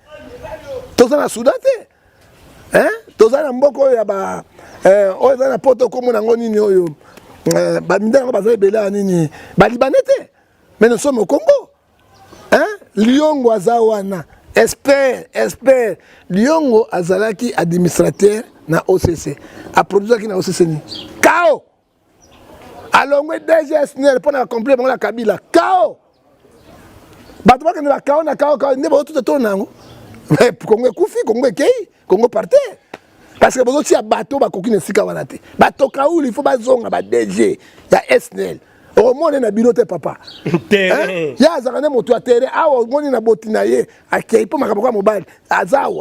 Tous en a soudate. Hein? Tous en a mboko ya ba. On a poto comme on a ngoni yo. Ba minda ba za bela nini. Ba libanete. Mais nous sommes au Congo. Hein? Liongo azawana. Espère. Liongo azalaki administrateur na OCC. A produit qui na OCC ni. Kao. Alongwe DG SNEL pour accomplir la Kabila. Kao. Bato ba na kao na kao ne ba tout to nango. Mais Congo kufi, Congo kei, Congo partait. Parce que bozo ti bateau ba kokine sika wana te. Bato Kaoulou il faut bazonga ba DG ya SNEL. au monde na bino te papa terrain ya azakane moto ya terrain awa omoni na botina ye akei mpo makambo kwa mobali azao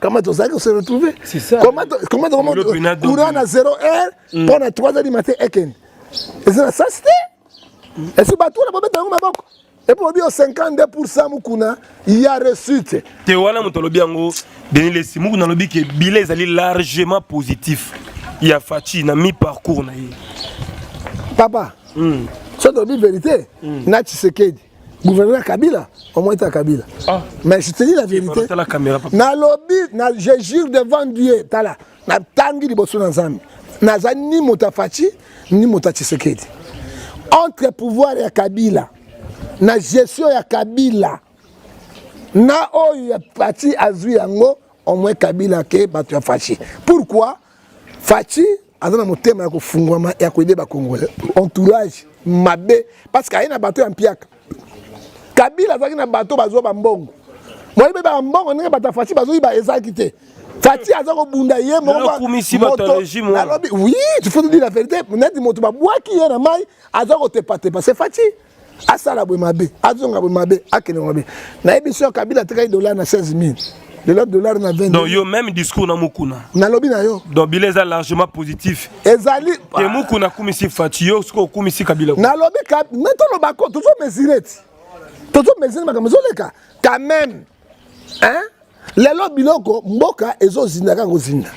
comment tozalaki se retrouver comment courant na 0 heure mpo na 3 heures du matin ekende eza na sasi te esi bato na bobeta yango maboko epo obi o 52% mukuna ya réussite te wana moto alobi yango Denis Lesi mukuna alobi ke bilan ezali largement positif ya Faci na mi parcours na ye papa so to bi vérité na Tshisekedi gouverneur Kabila au moins ta Kabila mais je te dis la vérité na lobby na je jure devant Dieu tala na tangi liboso na Nzambe naza ni mota Faci ni mota Tshisekedi entre pouvoir ya Kabila na gestion ya Kabila na oyo ya Faci azwi yango au moins Kabila ke bato ya Faci pourquoi Faci azana motema ya kufungwama ya koideba Congolais entourage mabe parce que ayina bato ya mpiaka Kabila azaki na bato bazwa bambongo moi beba mbongo ndenge bato Faci bazwi ba ezaki te Faci azako bunda ye moto régime oui tu faut dire la vérité net moto ba bwaki ye na mai azako te pate parce que Faci asala bwe mabe azonga bwe mabe akene mabe na ebiso Kabila teka $16 na $20 na 20. Donc yo même discours na mukuna. Na lobi na yo. Donc bilan est largement positif. Ezali ke mukuna kumisi Faci yo siko kumisi Kabila. Na lobi ka meto lo bako toujours mesurer. Toujours mesurer makambo leka. Quand même hein lelo biloko mboka ezozinda ka kozinda.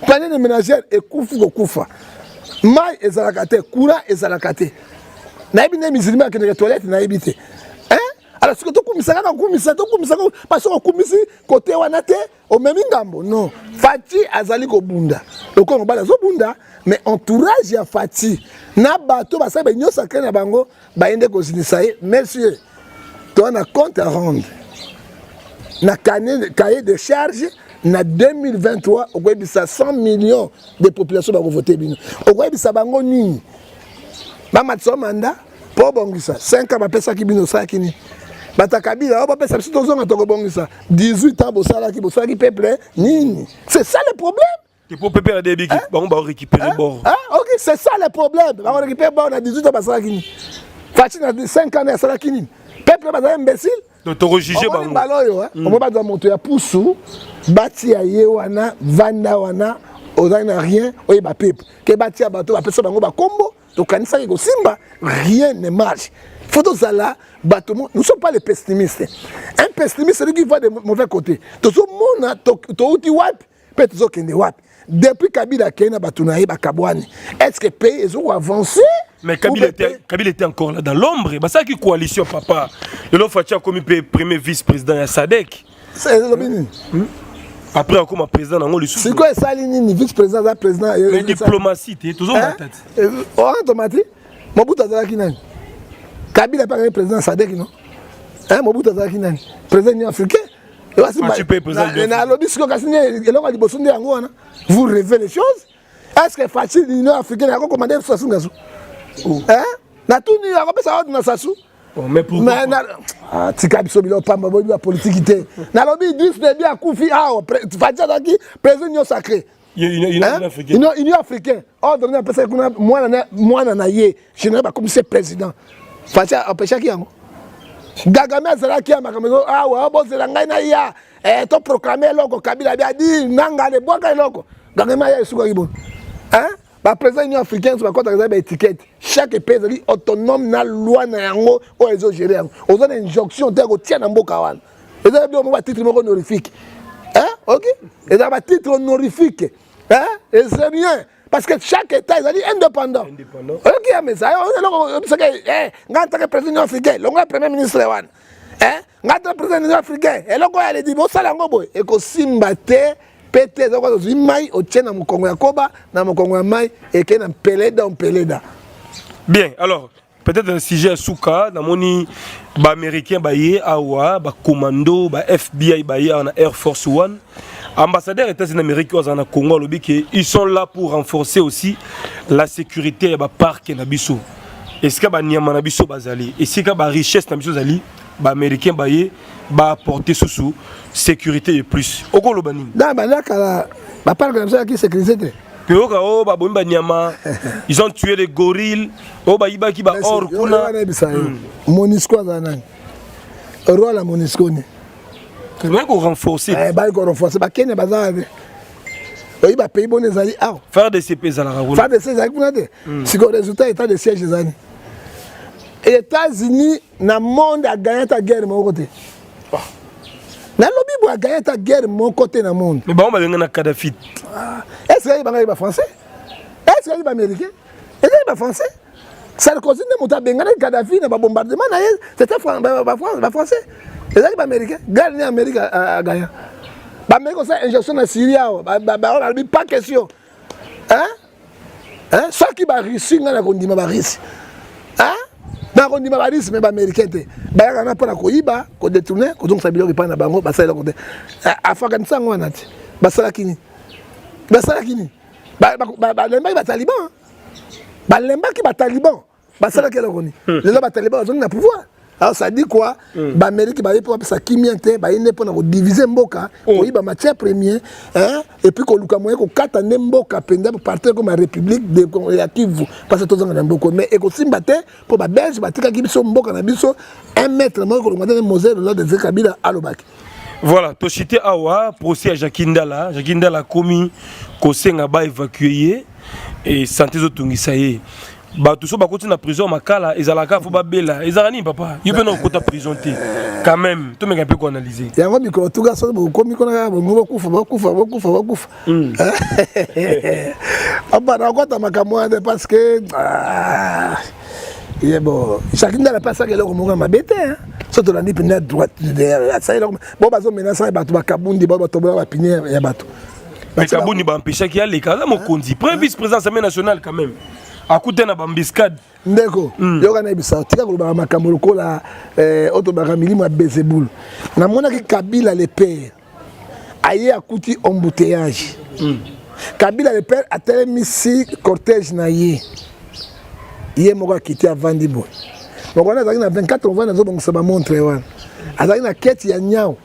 Panier de ménagère ekufi kokufa. Mai ezalaka te, courant ezalaka te. Na ebi ne musulman ke na toilette na ebite. Alors ce que tu commissaires parce que commissi côté wanate au même ngambo non Faci azali ko bunda le ko ngobala zo bunda mais entourage ya Faci na bato ba sa ba nyo sacré na bango ba ende ko sinisaye monsieur toi na compte à rendre na cahier de charge na 2023 au kwebisa 100 millions de population ba ko voter bino au kwebisa bango nini ba matso manda po bongisa 5 ans ba pesa ki bino sa kini Bata Kabila, on va passer sur ton 18 ans, bosalaki peuple, nini. C'est ça le problème. Il faut peuple des big, on va récupérer bord. Ok, c'est ça le problème. On va récupérer bord à 18 ans, bosalaki. Faci na 5 ans, bosalaki nini. Peuple va imbécile. Donc tu juger bango. On va pas monter à poussou, bati ya yewana, vanda wana, ozana rien, oyeba peuple. Que bati ya bato, ba pesa bango ba kombo, to kanisa ko simba, rien ne marche. Fotozala, nous ne sommes pas les pessimistes. Un pessimiste, c'est lui qui voit de mauvais côtés. Depuis Kabila Kena Batunaï Bakabouane, est-ce que le pays est avancé? Mais Kabila était encore là dans l'ombre. C'est ça qui est coalition, papa. Le nom Faci a commis premier vice-président à Sadek. C'est le après, comme président, on lui c'est quoi ça, vice-président, président? Mais diplomatie, tu es toujours dans ta tête. Automatique, Mobutu Azalaki. Kabila pas président Sadek non hein Mobutu Azalaki nani président Union africain vous rêvez les choses est-ce que Faci l'Union africaine a commandé Sassou Ngassou hein na tout ni a ça na Sassou mais pourquoi ah tika biso bilo pamba bo la politique té na lobi 10 de bien Koufi ah Faci Azalaki président Union sacré Union africaine ordre na pesa kuna mwana na ye général ba commissaire président Faci empêcher qui yango Gagame azalaki ya makambo awa bozela ngai na ya to proclamer loko Kabila bia di nanga le boka loko Gagame ya suka kibo hein ba président union africaine ba kota ba étiquette chaque pays est autonome na loi na yango o ezo gérer yango ozo na injonction te ko tia na mboka wana ezo bi mo ba titre moko honorifique hein OK ezo ba titre honorifique hein et c'est rien parce que chaque État est indépendant. Ok, mais ça, on a président africain, on a premier ministre, on a président africain, et là, on a dit, bon, ça, et que Simbate, pété, on a dit, maï, au tien, dans Congo Yakoba, dans Congo Maï, et qu'il y a un peleda. Bien, alors, peut-être un sujet à Souka, dans mon américain, Awa, commando, FBI, en Air Force One. Ambassadeurs États-Unis d'Amérique au Congo, ils sont là pour renforcer aussi la sécurité du parc Nabiso. Est-ce qu'il y a des Nabiso Bazali? Est-ce qu'il y a des richesses Nabiso Zali? Les Américains vont apporter sous sécurité et plus. Au Golobani. Non, mais là, le parc Nabiso qui est sécurisé. Ils ont tué des gorilles. Monisco Zanan. Roi la Monisco. Il faut renforcer. Il faut renforcer. Il pays bon les alliés. Faire des CP à la Raoul. Faire des CP à la Raoul. Si le résultat est de siège des années. Les États-Unis, dans le monde, a gagné la guerre de mon côté. Dans le lobby, a gagné la guerre de mon côté dans le monde. Mais bon, on va gagner Kadhafi. Est-ce qu'il y a français? Est-ce qu'il y a américain? Est-ce qu'il y a français? Sarkozy ne m'a pas bengé Kadhafi, n'a pas bombardement. C'était français. Est-ce qu'il y a américain? Gagné l'Amérique a gagné. Mais comme ça, injection en Syrie, on n'a pas de question. Hein? Soit qui va réussir, on a dit que Russie. Hein? On dit que Russie, mais américain. On a pas de détourner, on a dit que Bango, Afghanistan, on a dit. Basalakini. Basalakini. Balemba qui Taliban. Balemba qui Taliban. Basalakini. Les gens Taliban, ils ont le pouvoir. Alors ça dit quoi? L'Amérique va pour ça qui miente, va y pour diviser Mboka, oui ba matière première, hein, et puis qu'on luka moyen qu'on quatre Mboka pendant pour partir comme la République de Kivu parce que tous en Mboka mais et qu'on s'imbatte pour ba Belge ba tika kibiso Mboka na biso 1 mètre moi qu'on demande Moselle lors de Kabila à l'Obak. Voilà, Toshite Awa, procès à Jakindala commis Kosenga ba évacué et santé Zotungisaye. Tout ça, quand na prison, makala, ils allaient faut babela, ils allaient papa, ils veulent encore prison quand même, tout le monde peut analyser. Il y a un micro, tout gars, ça comme qu'on a beaucoup. Ah bah d'accord, t'as ma parce que il est bon. Chacun n'a pas ça que leur mourant m'a bêté, hein. Surtout la nipe net droite derrière. Ça bon bazo menace ba to Kabundi ba to ba pinier ya bato. Mais Kabundi ba empêcher qu'il y a les cas, mon kondi. Premier vice-président Assemblée nationale quand même. Akute na bambiscade ndeko yoka na bisa tika ko ba makambo lokola auto ba milimo ya Bezebul na mona ki Kabila le père aye akuti embouteillage Kabila le père a tellement si cortège na ye moko akiti avandi bo moko na zaki na 24 ans na zo bongo ba montre wana azaki na keti ya nyao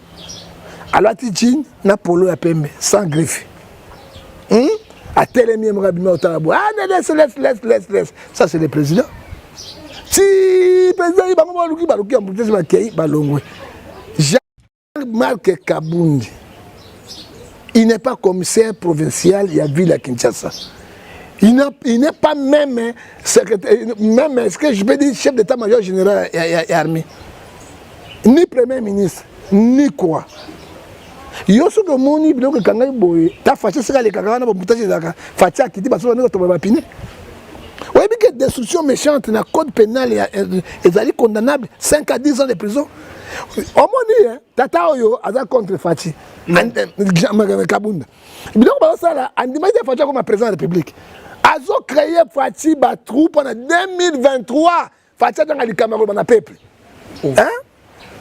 alati jean na polo ya pembe sans griffe à tel et tel au tabou. Ah, laisse. Ça, c'est le président. Si le président, il va Jean-Marc Kabundi, il n'est pas commissaire provincial, il y a ville à Kinshasa. Il n'est pas même secrétaire, même, est-ce que je peux dire chef d'état-major général et armée, ni premier ministre, ni quoi. Yo so que moni biloko kanga boye ta fache sika le kanga na bomutage zaka fache akiti baso na to ba pine ouais bien que destruction méchante na code pénal ezali condamnable 5 à 10 ans de prison au moni hein tata oyo aza contre fache Jean-Marc Kabunda biloko ba sala andima de fache comme président de la République azo créer fache ba troupe en 2023 fache dans le Cameroun na peuple hein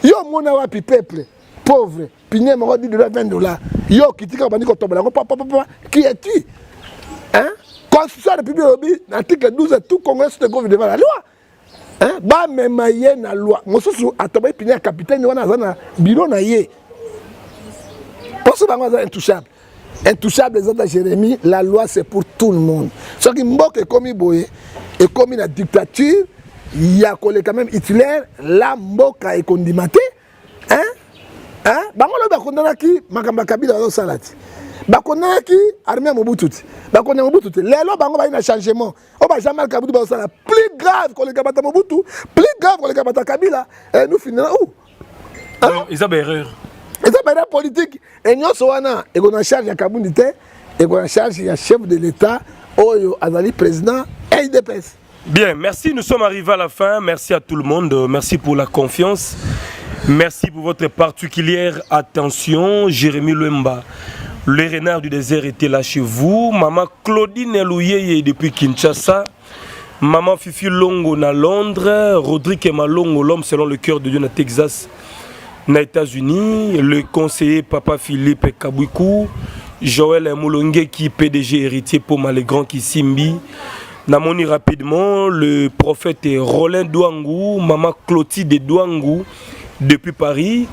yo mona wapi peuple pauvre, pigné m'a dit $20. Yo, qui tika bani ko tombela ko papa qui es-tu? Hein? Constitution de la République, article 12 tout Congrès se trouve devant la loi. Hein? Ba même yé na loi. Mosusu atoba pigné capitaine wana zana bureau na yé. Pour ce bango intouchable. Intouchable les autres Jérémie, la loi c'est pour tout le monde. Ce qui mboke comme boye et comme la dictature, il y a quand même Hitler, la mboka est condimaté. Hein? Hein? Bangolo bakondaki makamba Kabila zo salati. Bakondaki armée Mobutu. Bakondaki Mobutu. Lelo bango ba ina changement. O ba Jean-Marc Kabila ba sala plus grave que les Kabata Mobutu, plus grave que les Kabata Kabila. Et nous finira où? Non, ils ont erreur. Ils ont erreur politique. Et nous soana et qu'on en charge ya Kabundi te et qu'on en charge ya chef de l'État Oyo Azali président LDPS. Bien, merci, nous sommes arrivés à la fin. Merci à tout le monde. Merci pour la confiance. Merci pour votre particulière attention. Jérémy Lemba, le renard du désert était là chez vous. Maman Claudine Elouyeye depuis Kinshasa. Maman Fifi Longo na Londres. Rodrigue Malongo, l'homme selon le cœur de Dieu na Texas, na États-Unis. Le conseiller Papa Philippe Kabouikou. Joël Moulongue qui PDG héritier pour Malégrand qui Simbi. Namoni rapidement le prophète Roland Douangou. Maman Clotilde Douangou depuis Paris,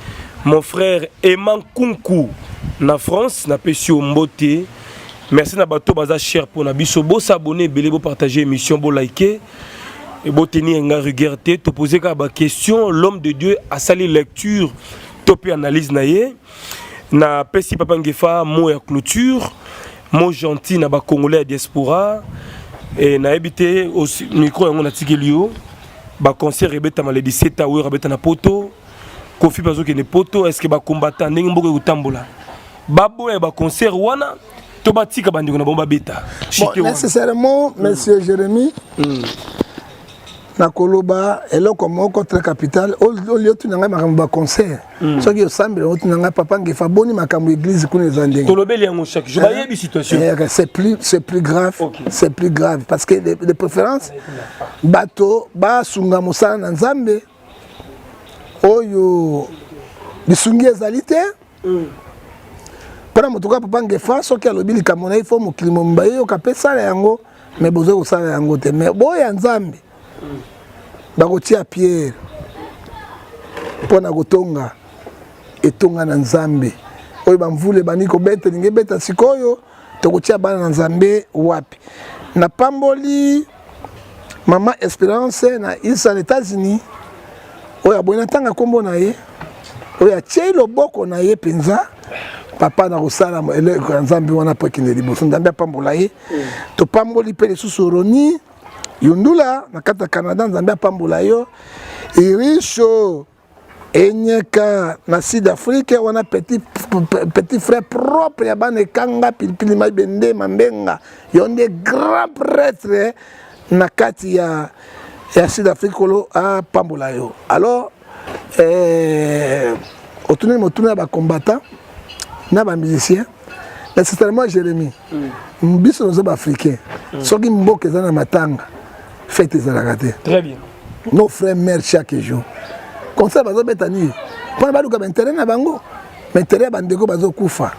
mon frère Eman Kunku na France, na Pesio Mbote, Merci na bato baza cher pour na biso. Bo s'abonner, belé bo partager émission, bo liker. Et bo tenir nga regarder, te poser ka ba question. L'homme de Dieu a sali lecture, topé analyse na ye. Na pesi papa ngefa mot ya clôture, mot gentil na ba congolais diaspora. Et na habité au micro yango na tikelio. Ba concert rebeta ma le 17 août rebeta na poto. Kofi bazo ke ne poto, est-ce que ba combattant ndenge mboka kutambola. Babo ya ba concert wana to batika bandiko na bomba beta. Bon, nécessairement monsieur Jérémy. Na koloba eloko moko très capital au lieu tu nanga makambo ba concert. So ki osambe o tu nanga papa ngefa boni makambo église kuna zandenge. Tolobeli yango chaque jour. Ba yebi situation. C'est plus grave. Okay. C'est plus grave parce que de préférence bato ba sunga mosala na nzambe oyo bisungi ezali te. Pana motuka papa ngefa soki alobi likambo na ifo mokilimo mbaye yo kapesala yango mais bozo kosala yango te mais boya nzambe bakotia Pierre pona kotonga etonga na nzambe oyo bamvule bani kobeta ninge beta sikoyo tokotia bana na nzambe wapi na pamboli mama Espérance na isa les États-Unis oyo abona tanga kombo na ye oyo atie loboko na ye penza papa na kosala eleko ya nzambe wana po kende liboso nzambe apambola ye to pamboli pe lisusu Roni Yundula na kata Canada nzambe apambola yo Iricho Enyeka na Sud-Afrique wana petit frère propre ya bana kanga pilipili mabende mambenga yonde grand prêtre na kati ya Sud-Afrique kolo apambola yo alors otune ba combattant na ba musicien nécessairement Jérémy biso nos africains soki mboka za na matanga fête ezalaka te. Très bien. Nos frères mères chaque jour. Concert bazo betani. Pona baluka intérêt na bango. Mais intérêt bandeko bazo kufa.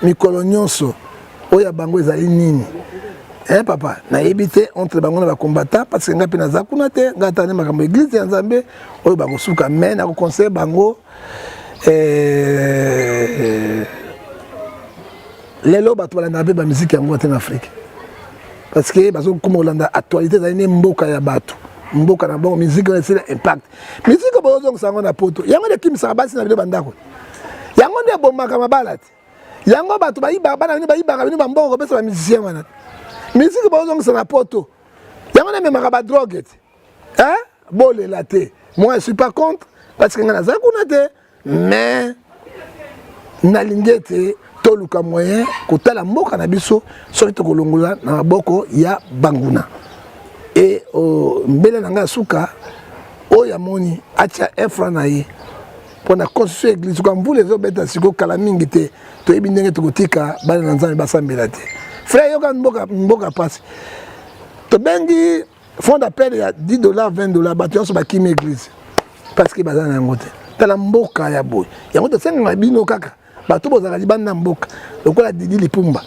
Mikolo nyonso oya bango ezali nini? Hein papa, na yebite entre bango na ba combattant parce que ngapi na zakuna te, ngata ne makambo église ya Nzambe oyo bango suka mais na ko concert bango lelo bato balanda ba musique yango en Afrique. Parce que bazo comme Hollanda actualité za ne mboka ya bato mboka na bon musique na c'est impact musique bozo nsango na poto yango de kimisa basi na bino bandako yango de bomaka mabala te yango bato bayiba bana bino bambongo pesa ba musicien wana musique bozo nsango na poto yango de memaka ba drogue te hein bolela te moi je suis pas contre parce que ngana za kuna te mais na lingete toluka moyen kotala mboka na biso soki tokolongola na maboko ya banguna et mbele na nga suka oya moni atia efra na ye pona construire église kwa mvule ezobeta siko kala mingi te toyebi ndenge tokotika bana na nzambe basambela te frère yoka mboka pasi tobengi fond d'appel ya $10 $20 bato nyonso bakimi église parce que baza na yango te tala mboka ya boye yango tosengaka bino kaka bato bozala libanda mboka lokola Didi Lipumba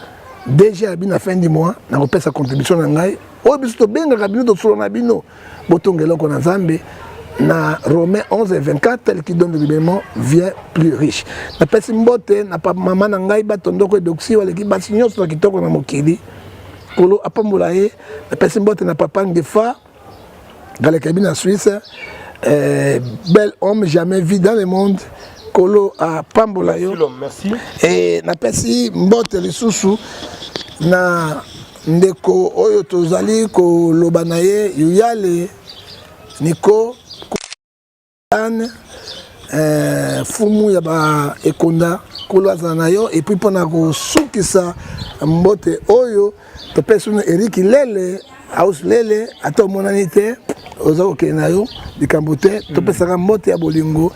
déjà bino fin du mois na kopesa contribution na ngai oyo biso tobengaka bino tosolo na bino botonga eloko na Nzambe na Romains 11:24 tel qui donne le libération vient plus riche na pesi mbote na papa mama na ngai batondoko edoxi waleki basi nyonso na kitoko na mokili kolo apambola ye na pesi mbote na papa ngefa galeka bino na Suisse bel homme jamais vu dans le monde Kolo a pambola yo. Merci. Et na pesi mbote lisusu na ndeko oyo tozali ko lobana ye yuyale niko an fumu ya ba ekonda kolo azana yo et puis pona ko sukisa mbote oyo to pesi no Eric Lele house Lele ato monanite ozo kena yo dikambote to pesa mbote ya bolingo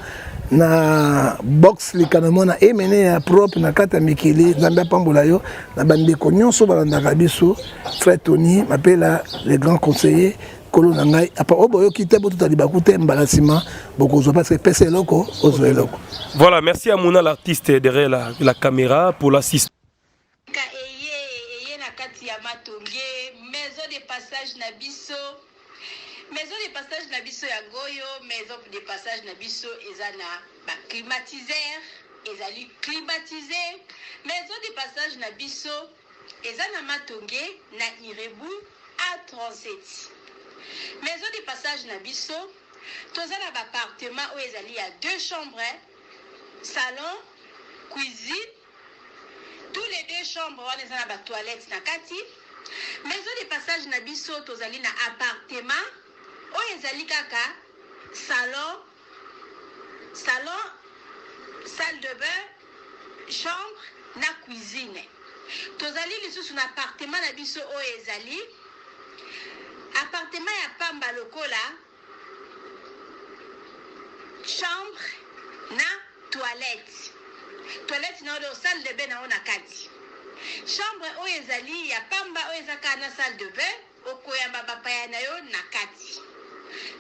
na box likanamo na emene ya propre na kata mikili Nzambe apambola yo na bandeko nyonso balandaka biso frère Tony m'appelle le grand conseiller kolo na ngai apa oboyo kite boto tali bakute mbalasima bokozwa parce que pese loko ozo eloko. Voilà, merci à Mouna l'artiste derrière la caméra pour l'assistance. Eye na kati ya matonge maison de passage na biso. Maison de passage na biso ya goyo, maison de passage na biso ezana ba climatiseur, ezali climatisé. Maison de passage na biso eza na Matonge na Irebu A37. Maison de passage na biso toza na appartement oyo ezali ya 2 chambres, salon, cuisine. Tous les 2 chambres wana eza na ba toilettes na kati. Maison de passage na biso tozali na appartement oyo ezali kaka salon, salle de bain, chambre na cuisine. Tozali lisusu na appartement na biso oyo ezali appartement ya pamba lokola chambre na toilette. Toilette na oyo salle de bain na ona kati. Chambre oyo ezali ya pamba oyo ezaka na salle de bain okoyamba bapaya na yo na kati.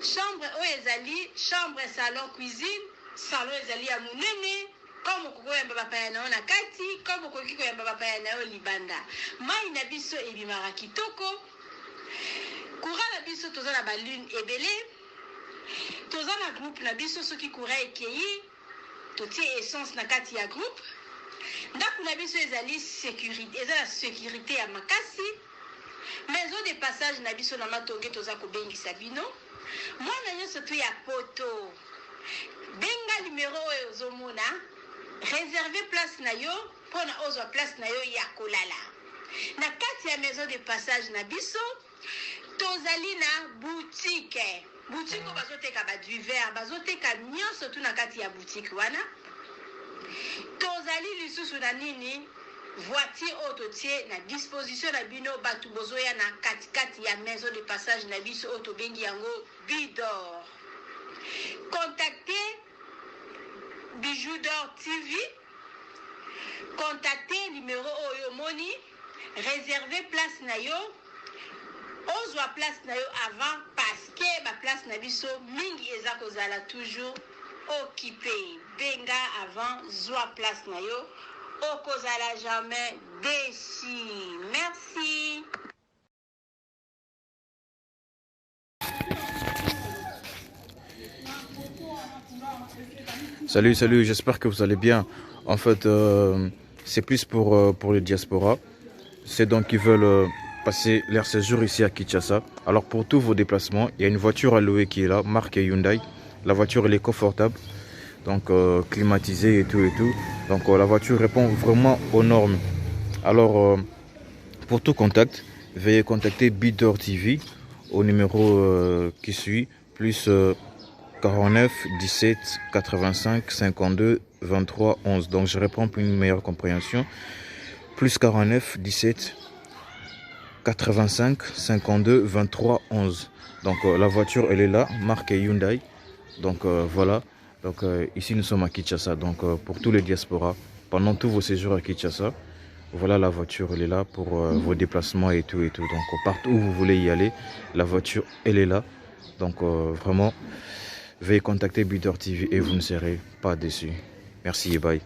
Chambre oyo ezali chambre, salon, cuisine. Salon ezali ya munene comme kokoyamba bapaya na yo na kati, comme okoki koyamba bapaya na yo libanda. Mai na biso ebimaka kitoko. Courant na biso toza na balune ebele. Toza na groupe na biso soki courant ekei totie essence na kati ya groupe. Ndako na biso ezali sécurité, eza la sécurité ya makasi. Maison de passage na biso na Matonge toza kobengisa bino. Mwana nyonso to ya poto. Benga numéro oyo ozomona, réserver place na yo pona ozwa place na yo ya kolala. Na kati ya maison de passage na biso tozali na boutique. Boutique bazoteka ba du verre, bazoteka nyonso tu na kati ya boutique wana. Tozali lisusu na nini voiture autotie na disposition na bino batu bozoya na kati ya maison de passage na biso auto bengi yango Bidor. Contactez Bijou d'Or TV. Contactez numéro oyo moni, réservez place na yo. Ozwa place na yo avant parce que ba place na biso mingi eza kozala toujours occupé. Benga avant zwa place na yo. Okozala jamais déçu. Merci. Salut, j'espère que vous allez bien. En fait, c'est plus pour les diasporas. C'est donc qui veulent passer leur séjour ici à Kinshasa. Alors pour tous vos déplacements, il y a une voiture à louer qui est là, marque Hyundai. La voiture elle est confortable, donc climatisée et tout. Donc la voiture répond vraiment aux normes. Alors pour tout contact, veuillez contacter Bidor TV au numéro qui suit, plus 49 17 85 52 23 11. Donc je réponds pour une meilleure compréhension. Plus 49 17 85 52 23 11. Donc la voiture elle est là, marque Hyundai. Donc voilà. Donc ici nous sommes à Kinshasa. Donc pour tous les diasporas, pendant tous vos séjours à Kinshasa, voilà la voiture elle est là pour vos déplacements et tout. Donc partout où vous voulez y aller, la voiture elle est là. Donc vraiment, veuillez contacter Bidor TV et vous ne serez pas déçus. Merci et bye.